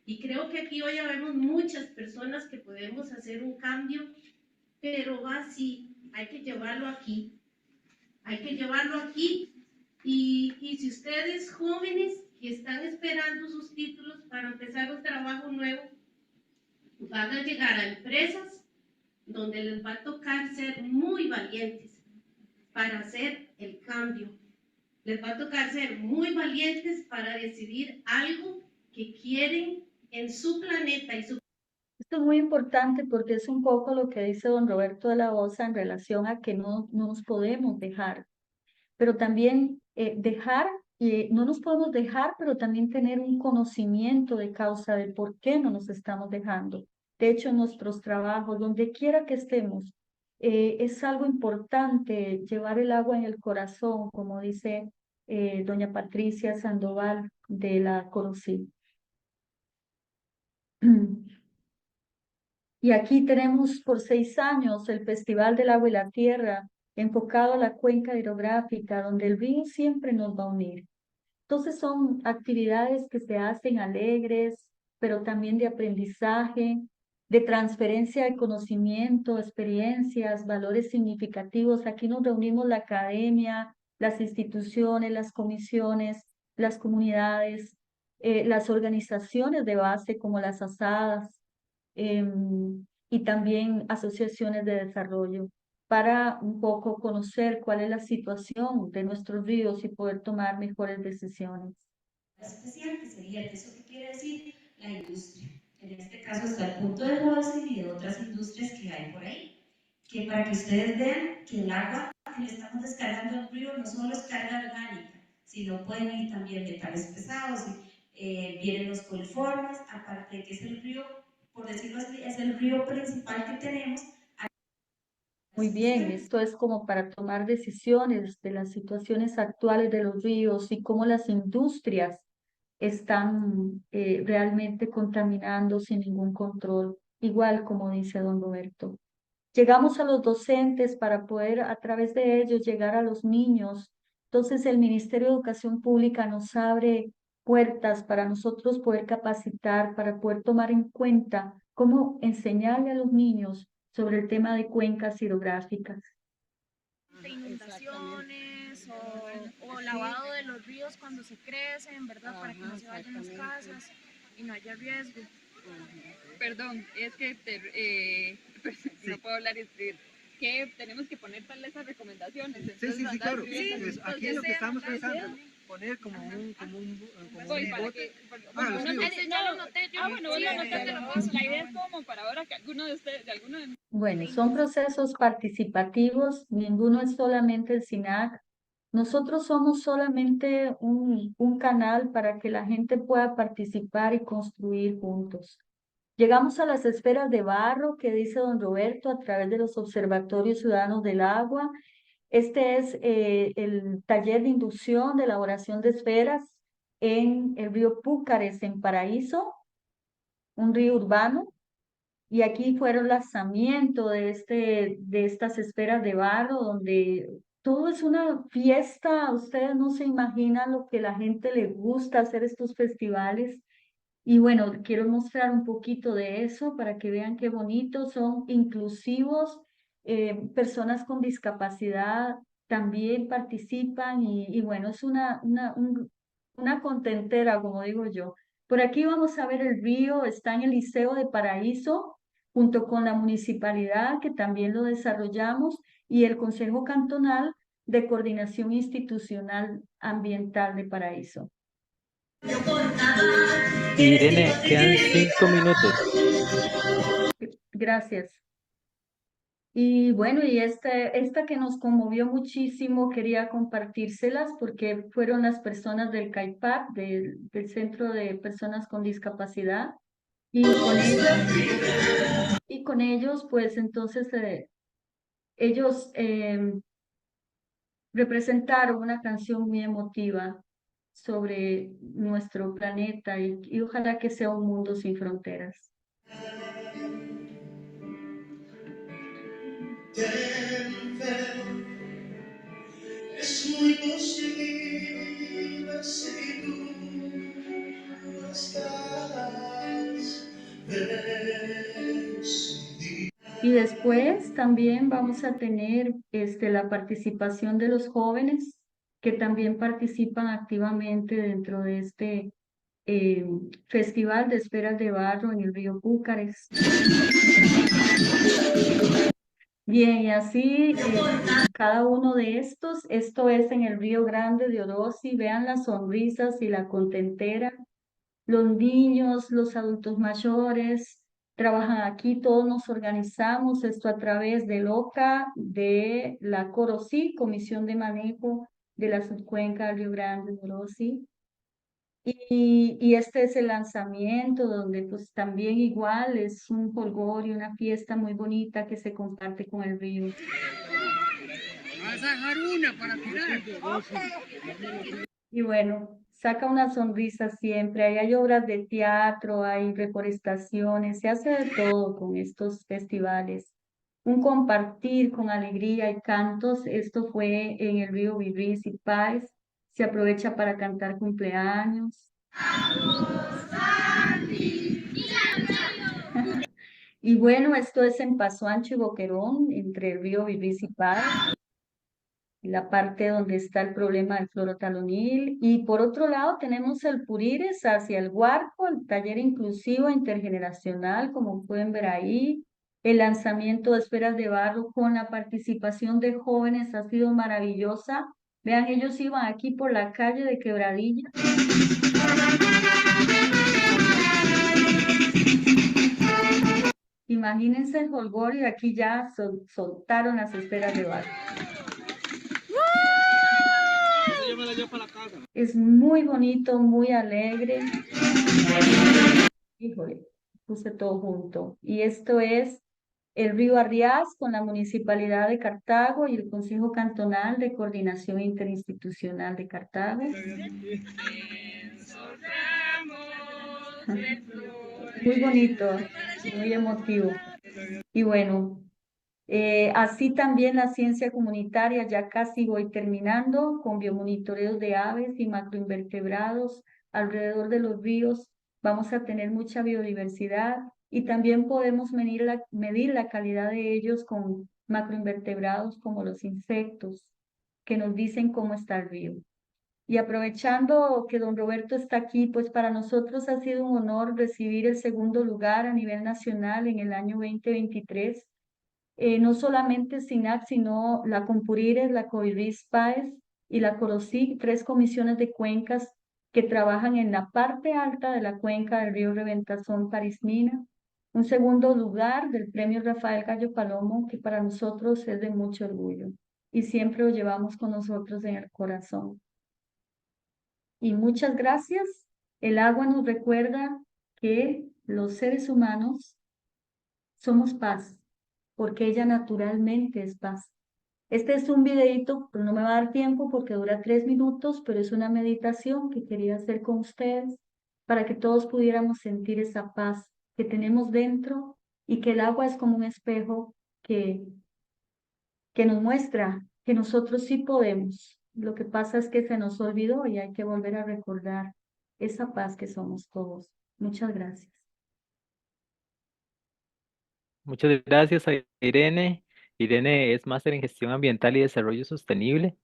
Y creo que aquí hoy vemos muchas personas que podemos hacer un cambio, pero va así, hay que llevarlo aquí. Hay que llevarlo aquí. Y si ustedes jóvenes que están esperando sus títulos para empezar un trabajo nuevo, van a llegar a empresas donde les va a tocar ser muy valientes para hacer el cambio. Les va a tocar ser muy valientes para decidir algo que quieren en su planeta y su... Esto es muy importante porque es un poco lo que dice don Roberto de la Osa en relación a que no nos podemos dejar, pero también dejar, no nos podemos dejar, pero también tener un conocimiento de causa de por qué no nos estamos dejando. De hecho, en nuestros trabajos, donde quiera que estemos, es algo importante llevar el agua en el corazón, como dice doña Patricia Sandoval de la Corosí. Y aquí tenemos por 6 años el Festival del Agua y la Tierra, enfocado a la cuenca hidrográfica, donde el río siempre nos va a unir. Entonces son actividades que se hacen alegres, pero también de aprendizaje, de transferencia de conocimiento, experiencias, valores significativos. Aquí nos reunimos la academia, las instituciones, las comisiones, las comunidades, las organizaciones de base como las ASADAS, y también asociaciones de desarrollo, para un poco conocer cuál es la situación de nuestros ríos y poder tomar mejores decisiones. Especial, que sería, ¿eso qué quiere decir? La industria. En este caso está el punto de Holcim y de otras industrias que hay por ahí. Que para que ustedes vean que el agua que le estamos descargando al río no solo es carga orgánica, sino pueden ir también metales pesados, vienen los coliformes, aparte de que es el río, por decirlo así, es el río principal que tenemos. Muy bien, esto es como para tomar decisiones de las situaciones actuales de los ríos y cómo las industrias están realmente contaminando sin ningún control, igual como dice don Roberto. Llegamos a los docentes para poder a través de ellos llegar a los niños. Entonces el Ministerio de Educación Pública nos abre puertas para nosotros poder capacitar, para poder tomar en cuenta cómo enseñarle a los niños sobre el tema de cuencas hidrográficas. De inundaciones o lavado de los ríos cuando se crecen, ¿verdad? Para que no se vayan las casas y no haya riesgo. Perdón, es que no puedo hablar y escribir. Que tenemos que poner tal esas recomendaciones. Entonces, Sí, claro. Sí, Pues aquí es lo que estamos pensando, poner como un bot. Bueno, lo anoté, la idea es como para ahora que alguno de ustedes, Bueno, son procesos participativos, ninguno es solamente el SINAC. Nosotros somos solamente un canal para que la gente pueda participar y construir juntos. Llegamos a las esferas de barro que dice don Roberto a través de los observatorios ciudadanos del agua. Este es el taller de inducción de elaboración de esferas en el río Púcares, en Paraíso, un río urbano. Y aquí fue el lanzamiento de estas esferas de barro, donde todo es una fiesta. Ustedes no se imaginan lo que la gente le gusta hacer estos festivales. Y bueno, quiero mostrar un poquito de eso para que vean qué bonitos, son inclusivos, personas con discapacidad también participan y bueno, es una contentera, como digo yo. Por aquí vamos a ver el río, está en el Liceo de Paraíso, junto con la municipalidad, que también lo desarrollamos, y el Consejo Cantonal de Coordinación Institucional Ambiental de Paraíso. Irene, quedan 5 minutos. Gracias. Y bueno, y esta que nos conmovió muchísimo, quería compartírselas porque fueron las personas del CAIPAC, del Centro de Personas con Discapacidad, y con ellos, pues entonces ellos representaron una canción muy emotiva sobre nuestro planeta y ojalá que sea un mundo sin fronteras. Es muy posible si tú estás decidida. Y después también vamos a tener la participación de los jóvenes que también participan activamente dentro de este Festival de Esferas de Barro en el río Púcares. Bien, y así cada uno de estos, esto es en el Río Grande de Orosi, vean las sonrisas y la contentera. Los niños, los adultos mayores trabajan aquí, todos nos organizamos, esto a través del OCA, de la COROSI, Comisión de Manejo de la Subcuenca del Río Grande de Orosi. Y este es el lanzamiento donde pues también igual es un jolgorio, una fiesta muy bonita que se comparte con el río. Vas a dejar una para tirar. Y bueno, saca una sonrisa siempre. Ahí hay obras de teatro, hay reforestaciones, se hace de todo con estos festivales. Un compartir con alegría y cantos. Esto fue en el río Vibris y Páez. Se aprovecha para cantar cumpleaños. Y bueno, esto es en Paso Ancho y Boquerón, entre el río Vibris y Páez, la parte donde está el problema del clorotalonil. Y por otro lado tenemos el Purires hacia el Guarco, el taller inclusivo intergeneracional, como pueden ver ahí. El lanzamiento de esferas de barro con la participación de jóvenes ha sido maravillosa. Vean, ellos iban aquí por la calle de Quebradilla. Imagínense el jolgorio y aquí ya soltaron las esferas de barro. Es muy bonito, muy alegre. Híjole, puse todo junto. Y esto es el río Arriaz con la Municipalidad de Cartago y el Consejo Cantonal de Coordinación Interinstitucional de Cartago. Muy bonito, muy emotivo. Y bueno, así también la ciencia comunitaria, ya casi voy terminando, con biomonitoreos de aves y macroinvertebrados alrededor de los ríos. Vamos a tener mucha biodiversidad y también podemos medir la calidad de ellos con macroinvertebrados como los insectos, que nos dicen cómo está el río. Y aprovechando que don Roberto está aquí, pues para nosotros ha sido un honor recibir el segundo lugar a nivel nacional en el año 2023. No solamente SINAC, sino la Compurires, la COIRIS PAES y la COROSIC, 3 comisiones de cuencas que trabajan en la parte alta de la cuenca del río Reventazón Parismina. Un segundo lugar del premio Rafael Gallo Palomo, que para nosotros es de mucho orgullo y siempre lo llevamos con nosotros en el corazón. Y muchas gracias. El agua nos recuerda que los seres humanos somos paz, porque ella naturalmente es paz. Este es un videito, pero no me va a dar tiempo porque dura 3 minutos, pero es una meditación que quería hacer con ustedes para que todos pudiéramos sentir esa paz que tenemos dentro y que el agua es como un espejo que nos muestra que nosotros sí podemos. Lo que pasa es que se nos olvidó y hay que volver a recordar esa paz que somos todos. Muchas gracias. Muchas gracias a Irene. Irene es máster en gestión ambiental y desarrollo sostenible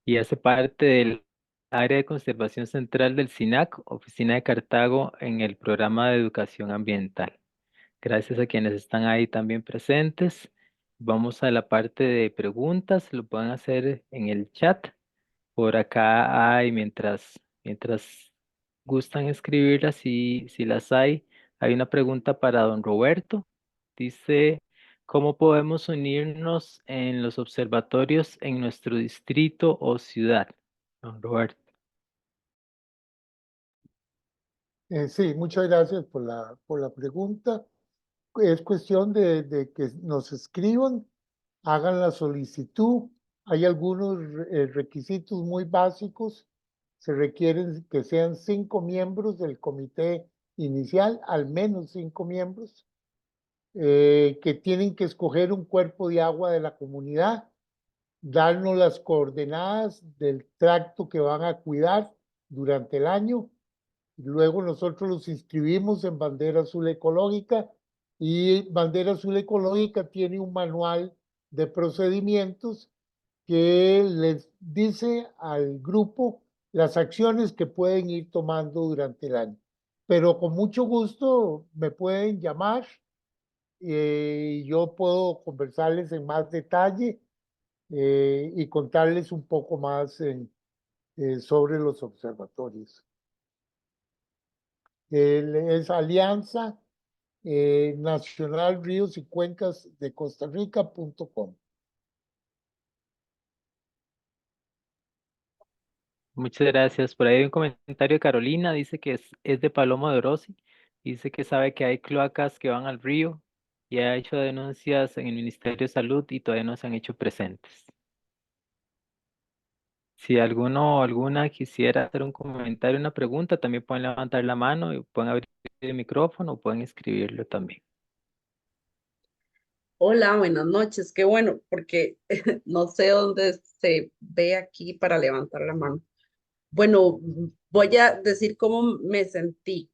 y hace parte del área de conservación central del SINAC, Oficina de Cartago, en el programa de educación ambiental. Gracias a quienes están ahí también presentes. Vamos a la parte de preguntas, lo pueden hacer en el chat. Por acá hay, mientras gustan escribirlas, si las hay una pregunta para don Roberto. Dice, ¿cómo podemos unirnos en los observatorios en nuestro distrito o ciudad? Don Roberto. Sí, muchas gracias por la pregunta. Es cuestión de que nos escriban, hagan la solicitud. Hay algunos requisitos muy básicos. Se requieren que sean 5 miembros del comité inicial, al menos 5 miembros, que tienen que escoger un cuerpo de agua de la comunidad, darnos las coordenadas del tracto que van a cuidar durante el año. Luego nosotros los inscribimos en Bandera Azul Ecológica y Bandera Azul Ecológica tiene un manual de procedimientos que les dice al grupo las acciones que pueden ir tomando durante el año. Pero con mucho gusto me pueden llamar y yo puedo conversarles en más detalle y contarles un poco más sobre los observatorios. Es Alianza Nacional Ríos y Cuencas de Costa Rica.com. Muchas gracias. Por ahí hay un comentario de Carolina, dice que es de Paloma de Orosi. Dice que sabe que hay cloacas que van al río y ha hecho denuncias en el Ministerio de Salud y todavía no se han hecho presentes. Si alguno o alguna quisiera hacer un comentario, una pregunta, también pueden levantar la mano y pueden abrir el micrófono o pueden escribirlo también. Hola, buenas noches. Qué bueno, porque no sé dónde se ve aquí para levantar la mano. Bueno, voy a decir cómo me sentí.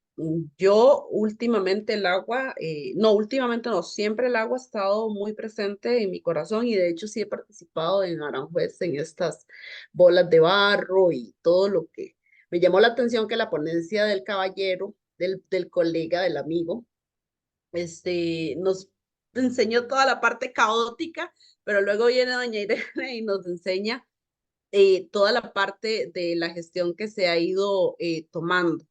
Yo últimamente el agua, no, últimamente no, siempre el agua ha estado muy presente en mi corazón y de hecho sí he participado en Aranjuez en estas bolas de barro y todo lo que me llamó la atención que la ponencia del caballero, del colega, del amigo, nos enseñó toda la parte caótica, pero luego viene doña Irene y nos enseña toda la parte de la gestión que se ha ido tomando.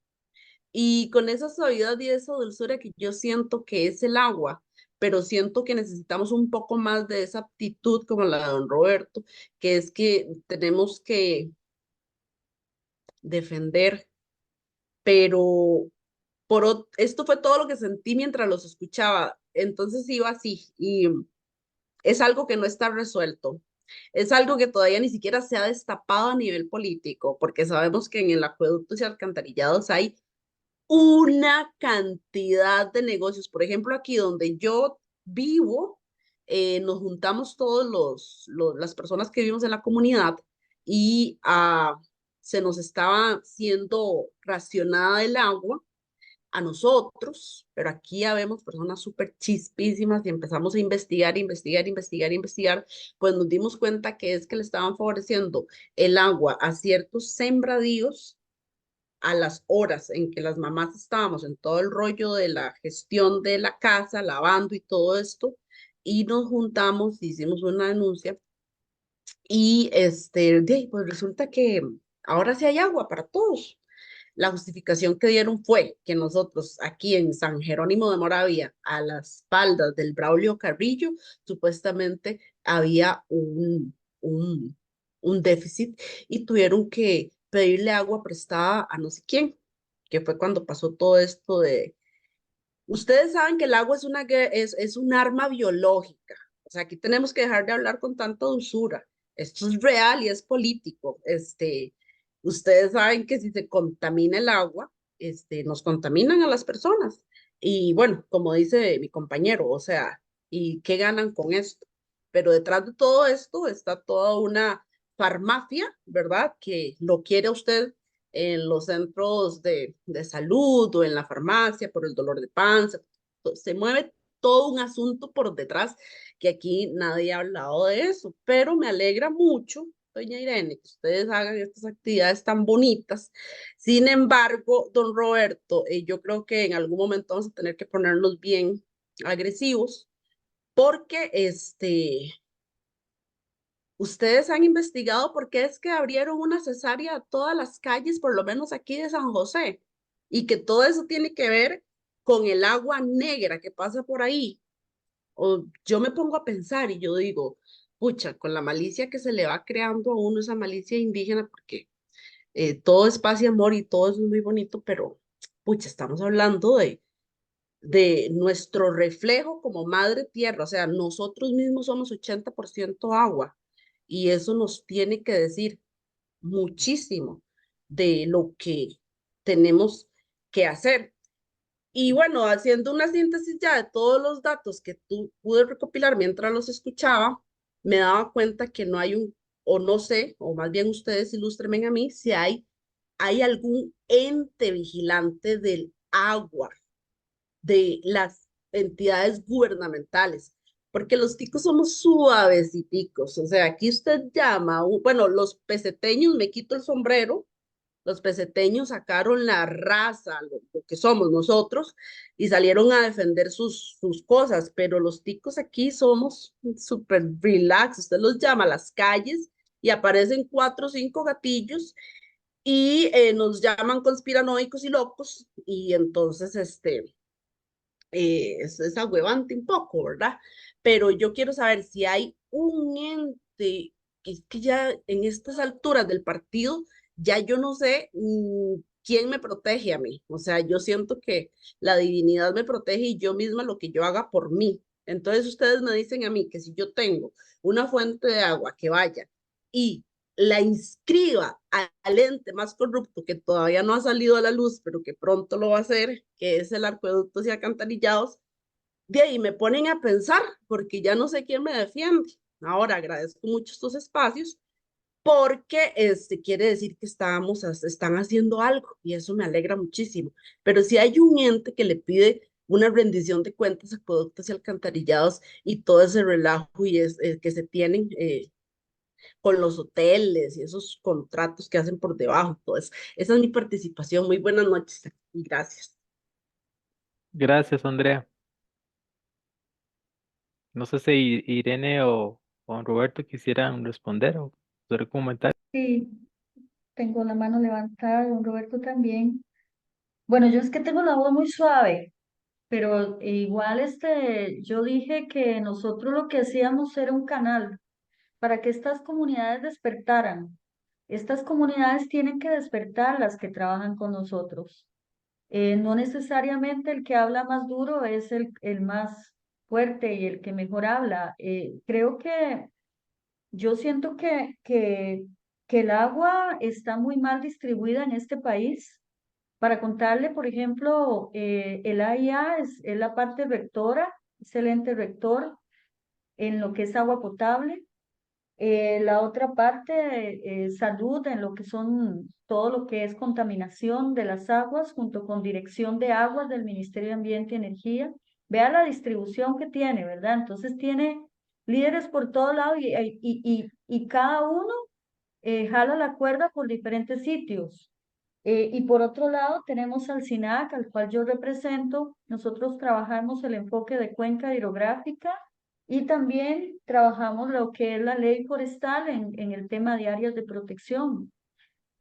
Y con esa suavidad y esa dulzura que yo siento que es el agua, pero siento que necesitamos un poco más de esa aptitud como la de don Roberto, que es que tenemos que defender, pero esto fue todo lo que sentí mientras los escuchaba. Entonces iba así y es algo que no está resuelto. Es algo que todavía ni siquiera se ha destapado a nivel político, porque sabemos que en el acueductos y alcantarillados hay una cantidad de negocios. Por ejemplo, aquí donde yo vivo, nos juntamos todos las personas que vivimos en la comunidad y se nos estaba siendo racionada el agua a nosotros, pero aquí habemos personas súper chispísimas y empezamos a investigar, investigar, investigar, investigar, pues nos dimos cuenta que es que le estaban favoreciendo el agua a ciertos sembradíos a las horas en que las mamás estábamos en todo el rollo de la gestión de la casa, lavando y todo esto, y nos juntamos, hicimos una denuncia y pues resulta que ahora sí hay agua para todos. La justificación que dieron fue que nosotros aquí en San Jerónimo de Moravia, a las espaldas del Braulio Carrillo, supuestamente había un déficit y tuvieron que pedirle agua prestada a no sé quién, que fue cuando pasó todo esto de... Ustedes saben que el agua es es un arma biológica. O sea, aquí tenemos que dejar de hablar con tanta dulzura. Esto es real y es político. Ustedes saben que si se contamina el agua, nos contaminan a las personas. Y bueno, como dice mi compañero, o sea, ¿y qué ganan con esto? Pero detrás de todo esto está toda una farmacia, ¿verdad? Que lo quiere usted en los centros de salud o en la farmacia por el dolor de panza. Se mueve todo un asunto por detrás que aquí nadie ha hablado de eso, pero me alegra mucho, doña Irene, que ustedes hagan estas actividades tan bonitas. Sin embargo, don Roberto, yo creo que en algún momento vamos a tener que ponernos bien agresivos porque ustedes han investigado por qué es que abrieron una cesárea a todas las calles, por lo menos aquí de San José, y que todo eso tiene que ver con el agua negra que pasa por ahí. O yo me pongo a pensar y yo digo, pucha, con la malicia que se le va creando a uno, esa malicia indígena, porque todo es paz y amor y todo es muy bonito, pero pucha, estamos hablando de nuestro reflejo como madre tierra, o sea, nosotros mismos somos 80% agua y eso nos tiene que decir muchísimo de lo que tenemos que hacer. Y bueno, haciendo una síntesis ya de todos los datos que tú pude recopilar mientras los escuchaba, me daba cuenta que no hay o no sé, o más bien ustedes ilústrenme a mí, si hay algún ente vigilante del agua de las entidades gubernamentales, porque los ticos somos suaveciticos, o sea, aquí usted llama, bueno, los peseteños, me quito el sombrero, los peseteños sacaron la raza, lo que somos nosotros, y salieron a defender sus cosas, pero los ticos aquí somos súper relax, usted los llama a las calles y aparecen 4 o 5 gatillos y nos llaman conspiranoicos y locos, y entonces es agüevante un poco, ¿verdad? Pero yo quiero saber si hay un ente, que es que ya en estas alturas del partido, ya yo no sé quién me protege a mí. O sea, yo siento que la divinidad me protege y yo misma lo que yo haga por mí. Entonces ustedes me dicen a mí que si yo tengo una fuente de agua que vaya y la inscriba al ente más corrupto que todavía no ha salido a la luz, pero que pronto lo va a hacer, que es el acueductos y alcantarillados, de ahí me ponen a pensar, porque ya no sé quién me defiende. Ahora agradezco mucho estos espacios, porque quiere decir que están haciendo algo y eso me alegra muchísimo. Pero si hay un ente que le pide una rendición de cuentas a acueductos y alcantarillados y todo ese relajo y que se tienen con los hoteles y esos contratos que hacen por debajo, todo eso. Esa es mi participación. Muy buenas noches y gracias. Gracias, Andrea. No sé si Irene o Roberto quisieran responder o hacer comentarios. Sí, tengo la mano levantada, don Roberto también. Bueno, yo es que tengo la voz muy suave, pero igual yo dije que nosotros lo que hacíamos era un canal para que estas comunidades despertaran. Estas comunidades tienen que despertar las que trabajan con nosotros. No necesariamente el que habla más duro es el más fuerte y el que mejor habla. Creo que yo siento que el agua está muy mal distribuida en este país. Para contarle, por ejemplo, el AIA es la parte rectora, es el ente rector en lo que es agua potable. La otra parte, salud, en lo que son todo lo que es contaminación de las aguas, junto con dirección de aguas del Ministerio de Ambiente y Energía. Vea la distribución que tiene, ¿verdad? Entonces tiene líderes por todo lado y cada uno jala la cuerda por diferentes sitios. Y por otro lado tenemos al SINAC, al cual yo represento. Nosotros trabajamos el enfoque de cuenca hidrográfica y también trabajamos lo que es la ley forestal en el tema de áreas de protección.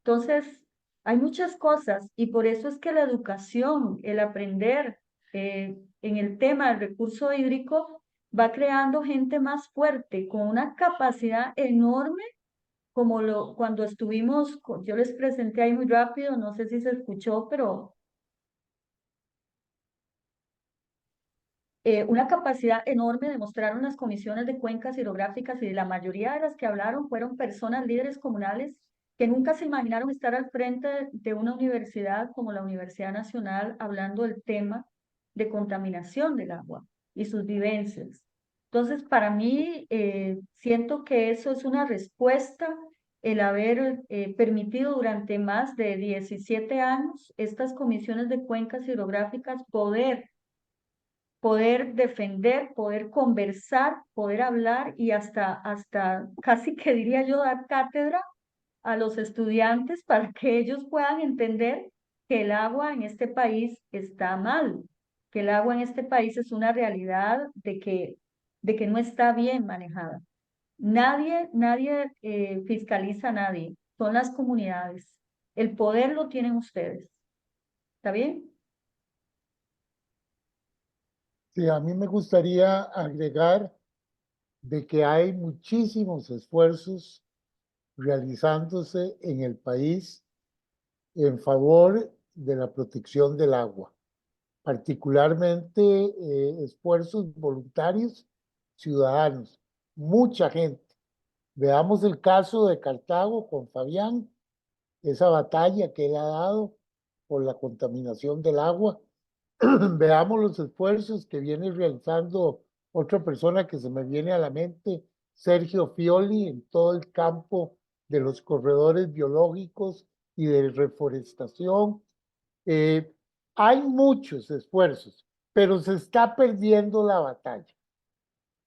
Entonces, hay muchas cosas y por eso es que la educación, el aprender en el tema del recurso hídrico va creando gente más fuerte, con una capacidad enorme como cuando estuvimos, yo les presenté ahí muy rápido, no sé si se escuchó, pero una capacidad enorme demostraron las comisiones de cuencas hidrográficas y la mayoría de las que hablaron fueron personas líderes comunales que nunca se imaginaron estar al frente de una universidad como la Universidad Nacional hablando del tema de contaminación del agua y sus vivencias. Entonces, para mí, siento que eso es una respuesta, el haber permitido durante más de 17 años estas comisiones de cuencas hidrográficas poder defender, poder conversar, poder hablar y hasta casi que diría yo dar cátedra a los estudiantes para que ellos puedan entender que el agua en este país está mal, que el agua en este país es una realidad de que no está bien manejada. Nadie fiscaliza a nadie, son las comunidades. El poder lo tienen ustedes. ¿Está bien? Sí, a mí me gustaría agregar de que hay muchísimos esfuerzos realizándose en el país en favor de la protección del agua, particularmente esfuerzos voluntarios ciudadanos, mucha gente. Veamos el caso de Cartago con Fabián, esa batalla que él ha dado por la contaminación del agua. Veamos los esfuerzos que viene realizando otra persona que se me viene a la mente, Sergio Fioli, en todo el campo de los corredores biológicos y de reforestación. Hay muchos esfuerzos, pero se está perdiendo la batalla.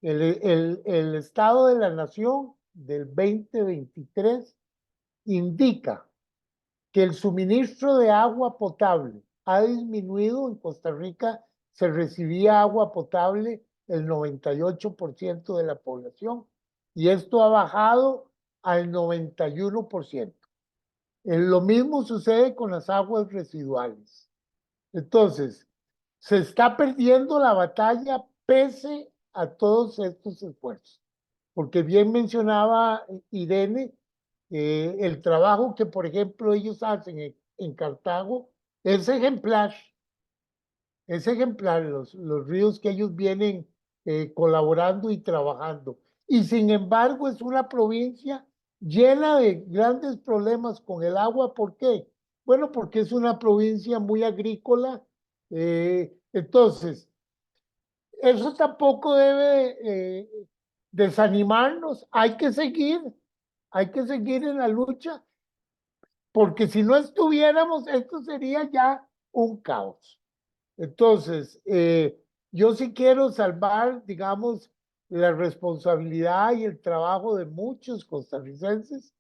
El Estado de la Nación del 2023 indica que el suministro de agua potable ha disminuido. En Costa Rica se recibía agua potable el 98% de la población y esto ha bajado al 91%. Lo mismo sucede con las aguas residuales. Entonces, se está perdiendo la batalla pese a todos estos esfuerzos, porque bien mencionaba Irene, el trabajo que, por ejemplo, ellos hacen en Cartago es ejemplar. Es ejemplar los ríos que ellos vienen colaborando y trabajando. Y sin embargo, es una provincia llena de grandes problemas con el agua. ¿Por qué? Bueno, porque es una provincia muy agrícola. Entonces, eso tampoco debe desanimarnos. Hay que seguir en la lucha, porque si no estuviéramos, esto sería ya un caos. Entonces, yo sí quiero salvar, digamos, la responsabilidad y el trabajo de muchos costarricenses.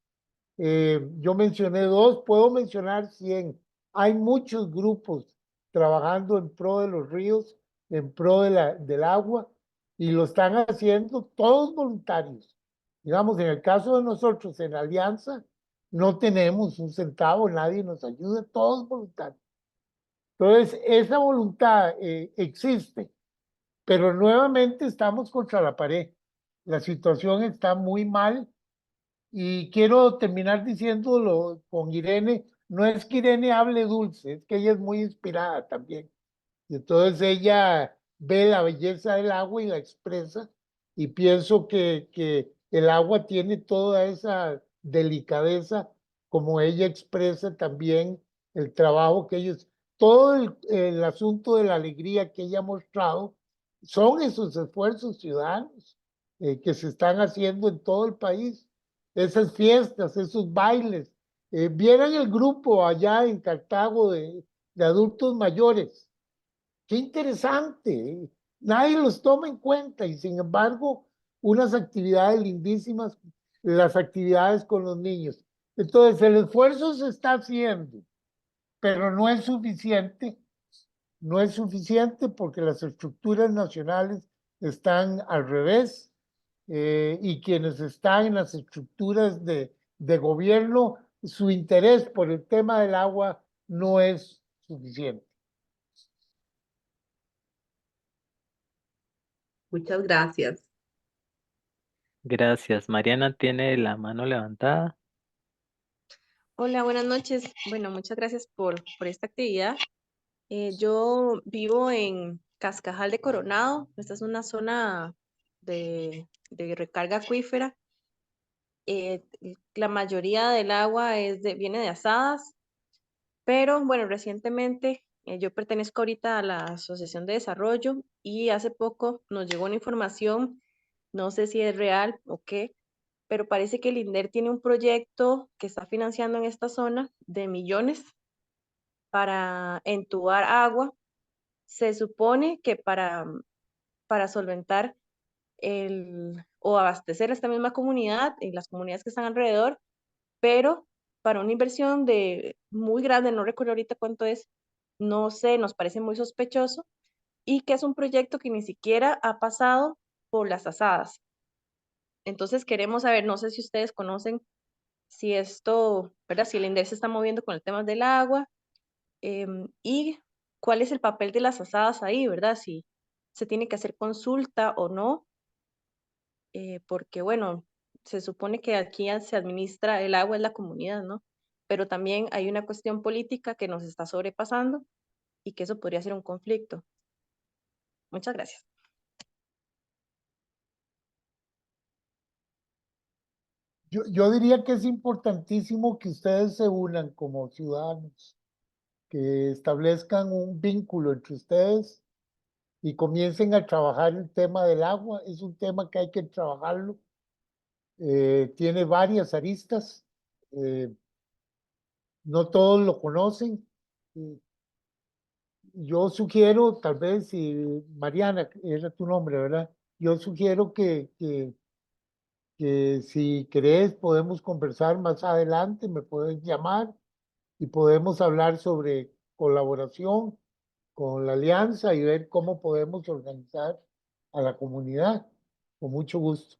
Yo mencioné dos, puedo mencionar 100. Hay muchos grupos trabajando en pro de los ríos, en pro de del agua, y lo están haciendo todos voluntarios. Digamos, en el caso de nosotros en Alianza, no tenemos un centavo, nadie nos ayuda, todos voluntarios. Entonces, esa voluntad existe, pero nuevamente estamos contra la pared. La situación está muy mal y quiero terminar diciéndolo con Irene. No es que Irene hable dulce, es que ella es muy inspirada también. Y entonces ella ve la belleza del agua y la expresa. Y pienso que el agua tiene toda esa delicadeza, como ella expresa también el trabajo que ellos, todo el asunto de la alegría que ella ha mostrado, son esos esfuerzos ciudadanos que se están haciendo en todo el país. Esas fiestas, esos bailes. Vieran el grupo allá en Cartago de adultos mayores. Qué interesante. Nadie los toma en cuenta y sin embargo, unas actividades lindísimas, las actividades con los niños. Entonces, el esfuerzo se está haciendo, pero no es suficiente. No es suficiente porque las estructuras nacionales están al revés y quienes están en las estructuras de gobierno, su interés por el tema del agua no es suficiente. Muchas gracias. Gracias. Mariana tiene la mano levantada. Hola, buenas noches. Bueno, muchas gracias por esta actividad. Yo vivo en Cascajal de Coronado. Esta es una zona de recarga acuífera. La mayoría del agua viene de Asadas, pero bueno, recientemente yo pertenezco ahorita a la Asociación de Desarrollo y hace poco nos llegó una información, no sé si es real o qué, pero parece que el INDER tiene un proyecto que está financiando en esta zona de millones para entubar agua. Se supone que para solventar o abastecer esta misma comunidad y las comunidades que están alrededor, pero para una inversión muy grande, no recuerdo ahorita cuánto es, no sé, nos parece muy sospechoso, y que es un proyecto que ni siquiera ha pasado por las asadas. Entonces queremos saber, no sé si ustedes conocen si esto, ¿verdad? Si el INDER se está moviendo con el tema del agua, y cuál es el papel de las asadas ahí, ¿verdad? Si se tiene que hacer consulta o no, porque bueno, se supone que aquí se administra el agua en la comunidad, ¿no? Pero también hay una cuestión política que nos está sobrepasando y que eso podría ser un conflicto. Muchas gracias. Yo diría que es importantísimo que ustedes se unan como ciudadanos, que establezcan un vínculo entre ustedes y comiencen a trabajar el tema del agua. Es un tema que hay que trabajarlo. Tiene varias aristas. eh, no todos lo conocen. Eh, yo sugiero, tal vez, si Mariana, era tu nombre, ¿verdad? Yo sugiero que si querés podemos conversar más adelante, me puedes llamar y podemos hablar sobre colaboración con la alianza y ver cómo podemos organizar a la comunidad. Con mucho gusto.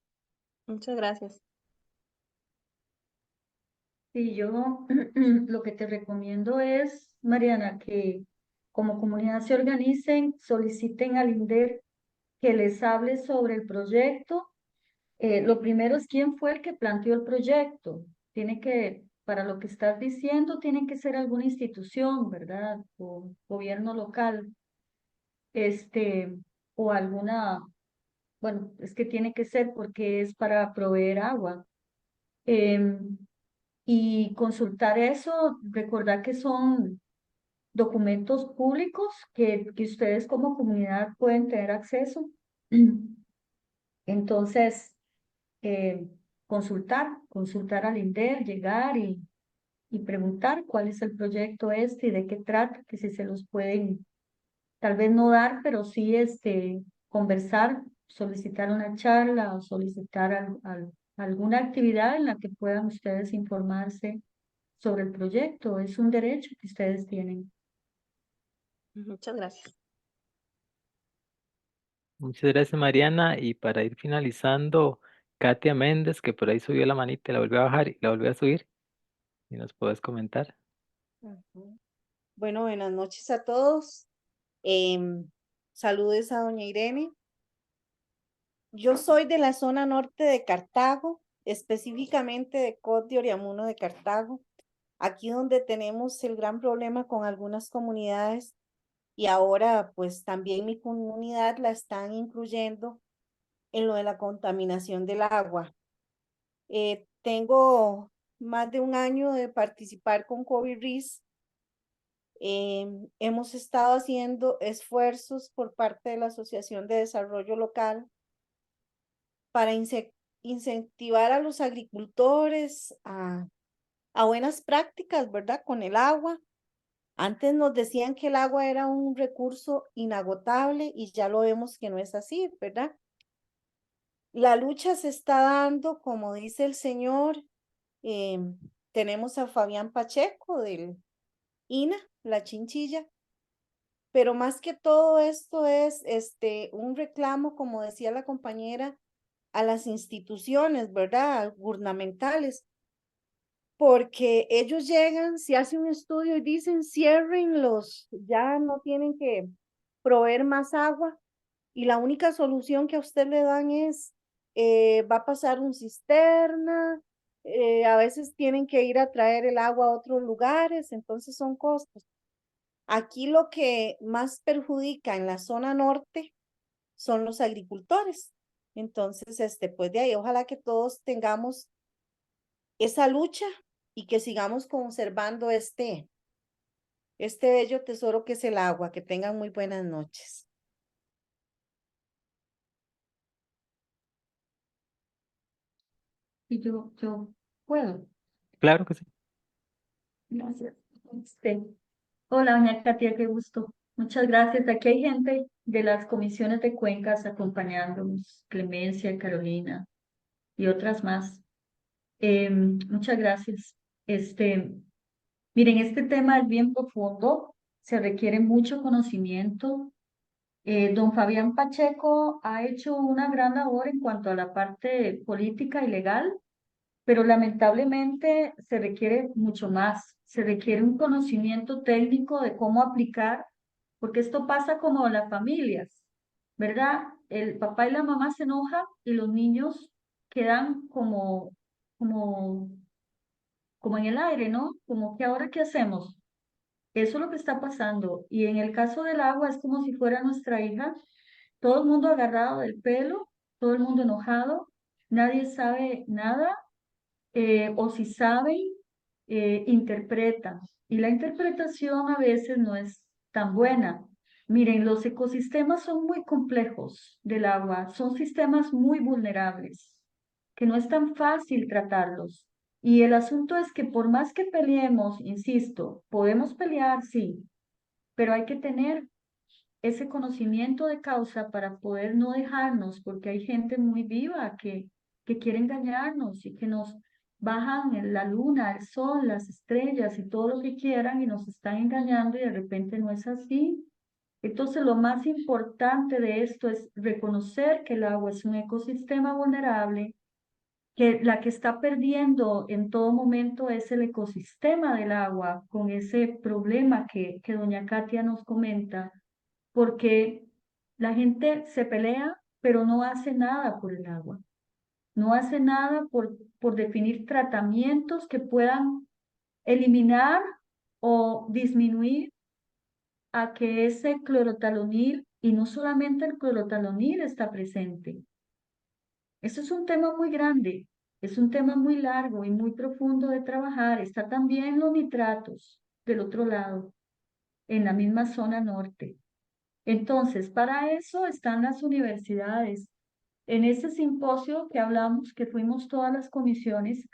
Muchas gracias. Sí, yo lo que te recomiendo es, Mariana, que como comunidad se organicen, soliciten al INDER que les hable sobre el proyecto. Lo primero es quién fue el que planteó el proyecto. Tiene que, para lo que estás diciendo, tiene que ser alguna institución, ¿verdad? O gobierno local, este, o alguna, bueno, es que tiene que ser porque es para proveer agua. y consultar eso, recordar que son documentos públicos que ustedes como comunidad pueden tener acceso. Entonces, consultar al INDER, llegar y preguntar cuál es el proyecto y de qué trata, que si se los pueden, tal vez no dar, pero sí conversar, solicitar una charla o solicitar alguna actividad en la que puedan ustedes informarse sobre el proyecto. Es un derecho que ustedes tienen. Muchas gracias. Muchas gracias, Mariana. Y para ir finalizando, Katia Méndez, que por ahí subió la manita, la volvió a bajar y la volvió a subir. Y nos puedes comentar. Ujú. Bueno, buenas noches a todos. Saludos a doña Irene. Yo soy de la zona norte de Cartago, específicamente de Cot de Oriamuno de Cartago, aquí donde tenemos el gran problema con algunas comunidades y ahora pues también mi comunidad la están incluyendo en lo de la contaminación del agua. Tengo más de un año de participar con COVID-RIS. Hemos estado haciendo esfuerzos por parte de la Asociación de Desarrollo Local para incentivar a los agricultores a buenas prácticas, ¿verdad? Con el agua. Antes nos decían que el agua era un recurso inagotable y ya lo vemos que no es así, ¿verdad? La lucha se está dando, como dice el señor, tenemos a Fabián Pacheco del INA, la Chinchilla, pero más que todo esto es un reclamo, como decía la compañera, a las instituciones, ¿verdad? Gubernamentales, porque ellos llegan, se hace un estudio y dicen, ciérrenlos, ya no tienen que proveer más agua, y la única solución que a usted le dan es, va a pasar un cisterna, a veces tienen que ir a traer el agua a otros lugares, entonces son costos. Aquí lo que más perjudica en la zona norte son los agricultores. Entonces, pues de ahí, ojalá que todos tengamos esa lucha y que sigamos conservando este bello tesoro que es el agua. Que tengan muy buenas noches. Y yo puedo. Claro que sí. Gracias. Hola, doña Katia, qué gusto. Muchas gracias. Aquí hay gente de las comisiones de cuencas acompañándonos, Clemencia, Carolina y otras más. Muchas gracias. Miren, este tema es bien profundo, se requiere mucho conocimiento. Don Fabián Pacheco ha hecho una gran labor en cuanto a la parte política y legal, pero lamentablemente se requiere mucho más. Se requiere un conocimiento técnico de cómo aplicar, porque esto pasa como en las familias, ¿verdad? El papá y la mamá se enojan y los niños quedan como, como en el aire, ¿no? Como que ahora ¿qué hacemos? Eso es lo que está pasando. Y en el caso del agua es como si fuera nuestra hija, todo el mundo agarrado del pelo, todo el mundo enojado, nadie sabe nada, o si saben, interpretan. Y la interpretación a veces no es tan buena. Miren, los ecosistemas son muy complejos del agua, son sistemas muy vulnerables, que no es tan fácil tratarlos. Y el asunto es que por más que peleemos, insisto, podemos pelear, sí, pero hay que tener ese conocimiento de causa para poder no dejarnos, porque hay gente muy viva que quiere engañarnos y que nos bajan en la luna, el sol, las estrellas y todo lo que quieran y nos están engañando y de repente no es así. Entonces, lo más importante de esto es reconocer que el agua es un ecosistema vulnerable, que la que está perdiendo en todo momento es el ecosistema del agua, con ese problema que doña Katia nos comenta, porque la gente se pelea, pero no hace nada por el agua. No hace nada por definir tratamientos que puedan eliminar o disminuir a que ese clorotalonil, y no solamente el clorotalonil está presente. Eso es un tema muy grande. Es un tema muy largo y muy profundo de trabajar. Está también los nitratos del otro lado, en la misma zona norte. Entonces, para eso están las universidades. En ese simposio que hablamos, que fuimos todas las comisiones,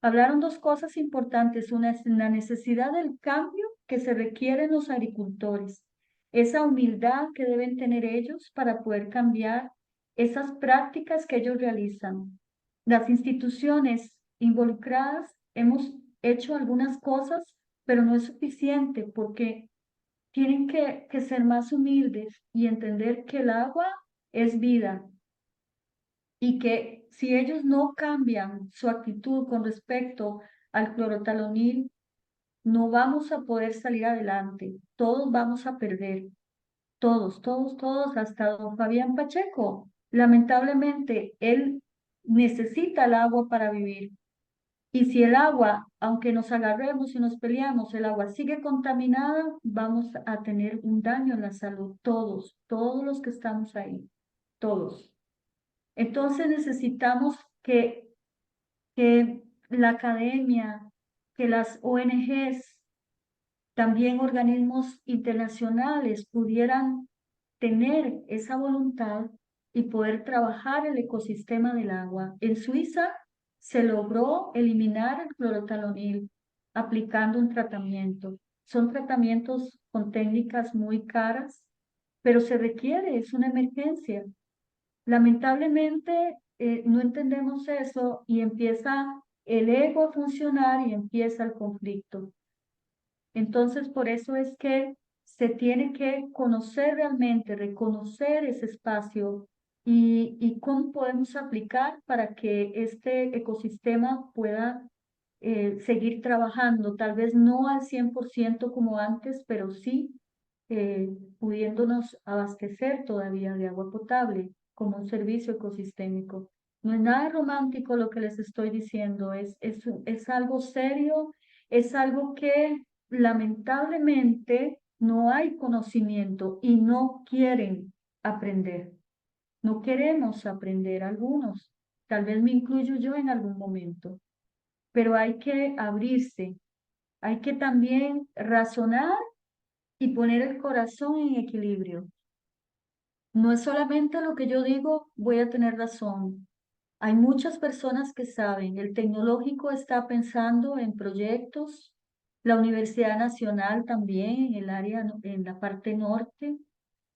hablaron dos cosas importantes. Una es la necesidad del cambio que se requiere en los agricultores, esa humildad que deben tener ellos para poder cambiar esas prácticas que ellos realizan. Las instituciones involucradas hemos hecho algunas cosas, pero no es suficiente porque tienen que ser más humildes y entender que el agua es vida y que si ellos no cambian su actitud con respecto al clorotalonil, no vamos a poder salir adelante. Todos vamos a perder. Todos, todos, todos, hasta don Fabián Pacheco. Lamentablemente, él necesita el agua para vivir. Y si el agua, aunque nos agarremos y nos peleamos, el agua sigue contaminada, vamos a tener un daño en la salud. Todos, todos los que estamos ahí. Todos. Entonces necesitamos que la academia, que las ONGs, también organismos internacionales pudieran tener esa voluntad y poder trabajar el ecosistema del agua. En Suiza se logró eliminar el clorotalonil aplicando un tratamiento. Son tratamientos con técnicas muy caras, pero se requiere, es una emergencia. Lamentablemente no entendemos eso y empieza el ego a funcionar y empieza el conflicto. Entonces, por eso es que se tiene que conocer realmente, reconocer ese espacio y cómo podemos aplicar para que este ecosistema pueda seguir trabajando, tal vez no al 100% como antes, pero sí pudiéndonos abastecer todavía de agua potable como un servicio ecosistémico. No es nada romántico lo que les estoy diciendo, es algo serio, es algo que lamentablemente no hay conocimiento y no quieren aprender. No queremos aprender algunos. Tal vez me incluyo yo en algún momento, pero hay que abrirse, hay que también razonar y poner el corazón en equilibrio. No es solamente lo que yo digo, voy a tener razón. Hay muchas personas que saben, el tecnológico está pensando en proyectos, la Universidad Nacional también en el área, en la parte norte,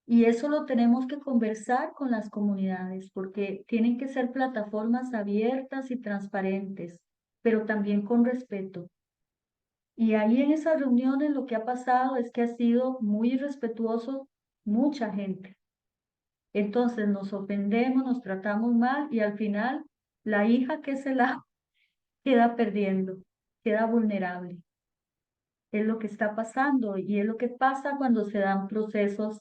y eso lo tenemos que conversar con las comunidades, porque tienen que ser plataformas abiertas y transparentes, pero también con respeto. Y ahí en esas reuniones lo que ha pasado es que ha sido muy irrespetuoso mucha gente. Entonces nos ofendemos, nos tratamos mal y al final la hija que es el agua queda perdiendo, queda vulnerable. Es lo que está pasando y es lo que pasa cuando se dan procesos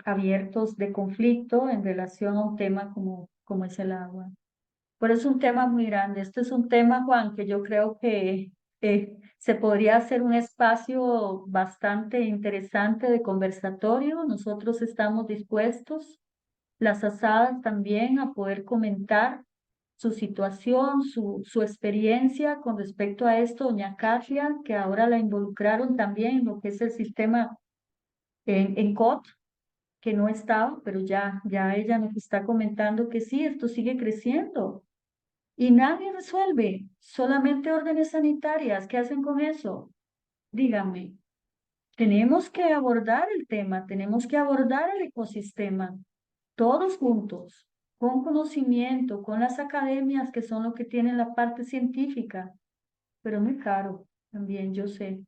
abiertos de conflicto en relación a un tema como es el agua. Pero es un tema muy grande. Este es un tema, Juan, que yo creo que se podría hacer un espacio bastante interesante de conversatorio. Nosotros estamos dispuestos, las asadas también, a poder comentar su situación, su experiencia con respecto a esto. Doña Katia, que ahora la involucraron también en lo que es el sistema en COT, que no estaba, pero ya ella nos está comentando que sí, esto sigue creciendo. Y nadie resuelve, solamente órdenes sanitarias. ¿Qué hacen con eso? Díganme, tenemos que abordar el tema, tenemos que abordar el ecosistema, todos juntos, con conocimiento, con las academias que son lo que tienen la parte científica, pero muy caro también, yo sé,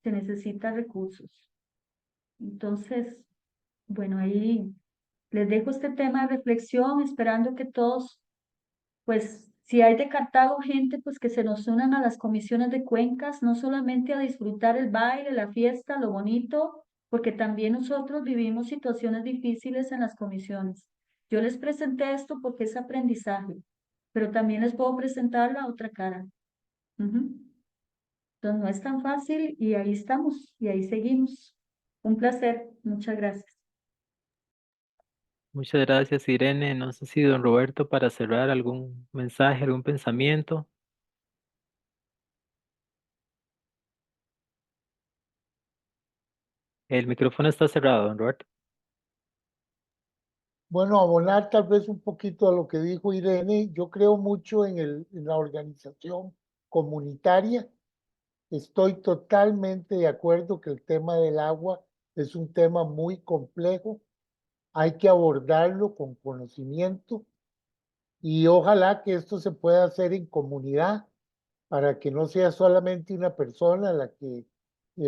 se necesitan recursos. Entonces, bueno, ahí les dejo este tema de reflexión, esperando que todos pues si hay de Cartago gente, pues que se nos unan a las comisiones de cuencas, no solamente a disfrutar el baile, la fiesta, lo bonito, porque también nosotros vivimos situaciones difíciles en las comisiones. Yo les presenté esto porque es aprendizaje, pero también les puedo presentar la otra cara. Entonces no es tan fácil y ahí estamos y ahí seguimos. Un placer, muchas gracias. Muchas gracias, Irene. No sé si don Roberto, para cerrar, algún mensaje, algún pensamiento. El micrófono está cerrado, don Roberto. Bueno, abonar tal vez un poquito a lo que dijo Irene, yo creo mucho en la organización comunitaria. Estoy totalmente de acuerdo que el tema del agua es un tema muy complejo. Hay que abordarlo con conocimiento y ojalá que esto se pueda hacer en comunidad para que no sea solamente una persona la que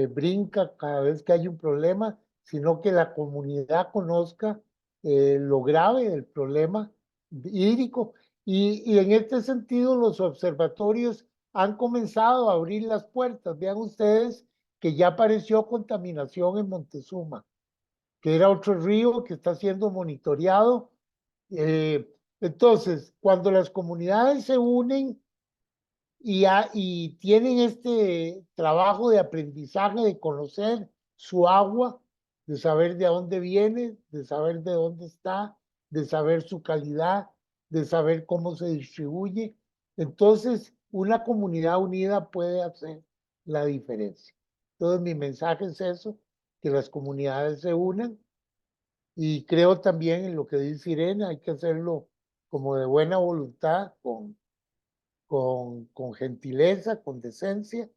brinca cada vez que hay un problema, sino que la comunidad conozca lo grave del problema hídrico. Y en este sentido, los observatorios han comenzado a abrir las puertas. Vean ustedes que ya apareció contaminación en Montezuma, que era otro río que está siendo monitoreado. Entonces, cuando las comunidades se unen, y tienen este trabajo de aprendizaje, de conocer su agua, de saber de dónde viene, de saber de dónde está, de saber su calidad, de saber cómo se distribuye. Entonces, una comunidad unida puede hacer la diferencia. Entonces, mi mensaje es eso, que las comunidades se unan y creo también en lo que dice Irene, hay que hacerlo como de buena voluntad, con gentileza, con decencia.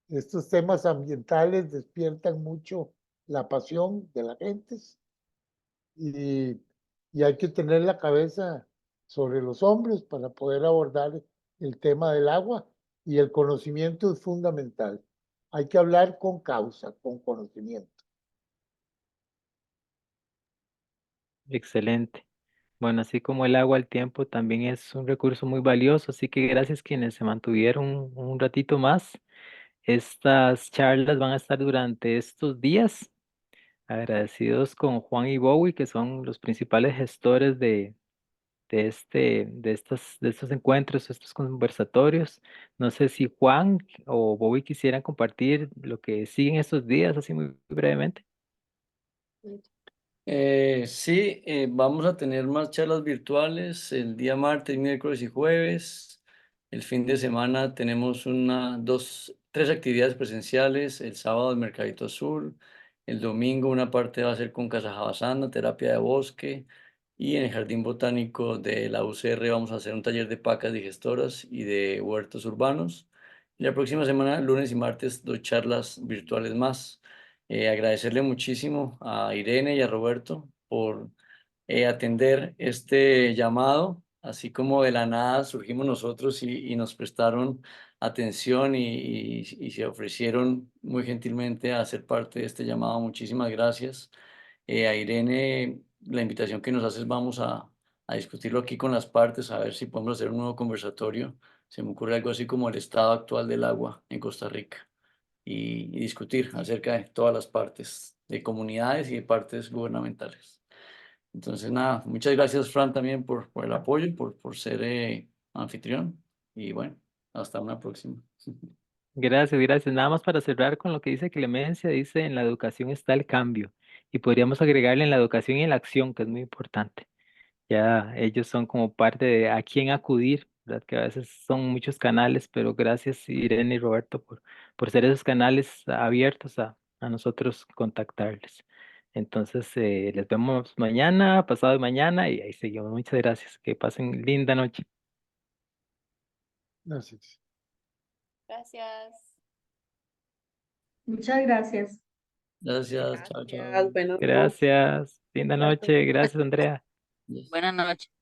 Estos temas ambientales despiertan mucho la pasión de la gente y, y hay que tener la cabeza sobre los hombros para poder abordar el tema del agua y el conocimiento es fundamental. Hay que hablar con causa, con conocimiento. Excelente. Bueno, así como el agua, el tiempo también es un recurso muy valioso, así que gracias quienes se mantuvieron un ratito más. Estas charlas van a estar durante estos días. Agradecidos con Juan y Bowie, que son los principales gestores de estos encuentros, estos conversatorios. No sé si Juan o Bowie quisieran compartir lo que siguen estos días, así muy brevemente. Sí, vamos a tener más charlas virtuales el día martes, miércoles y jueves. El fin de semana tenemos tres actividades presenciales. El sábado el Mercadito Azul. El domingo una parte va a ser con Casa Jabasana, terapia de bosque. Y en el Jardín Botánico de la UCR vamos a hacer un taller de pacas digestoras y de huertos urbanos. Y la próxima semana, lunes y martes, 2 charlas virtuales más. Agradecerle muchísimo a Irene y a Roberto por atender este llamado, así como de la nada surgimos nosotros y nos prestaron atención y se ofrecieron muy gentilmente a ser parte de este llamado. Muchísimas gracias. A Irene, la invitación que nos haces, vamos a discutirlo aquí con las partes, a ver si podemos hacer un nuevo conversatorio. Se me ocurre algo así como el estado actual del agua en Costa Rica y discutir acerca de todas las partes, de comunidades y de partes gubernamentales. Entonces, nada, muchas gracias, Fran, también por el apoyo, por ser anfitrión. Y bueno, hasta una próxima. Gracias, gracias. Nada más para cerrar con lo que dice Clemencia, dice en la educación está el cambio y podríamos agregarle en la educación y en la acción, que es muy importante. Ya ellos son como parte de a quién acudir, ¿verdad? Que a veces son muchos canales, pero gracias Irene y Roberto por ser esos canales abiertos a nosotros contactarles. Entonces, les vemos mañana, pasado mañana y ahí seguimos. Muchas gracias. Que pasen linda noche. Gracias. Gracias. Muchas gracias. Gracias, chao, chao. Gracias, buenas noches. Gracias. Linda noche. Gracias, Andrea. Yes. Buenas noches.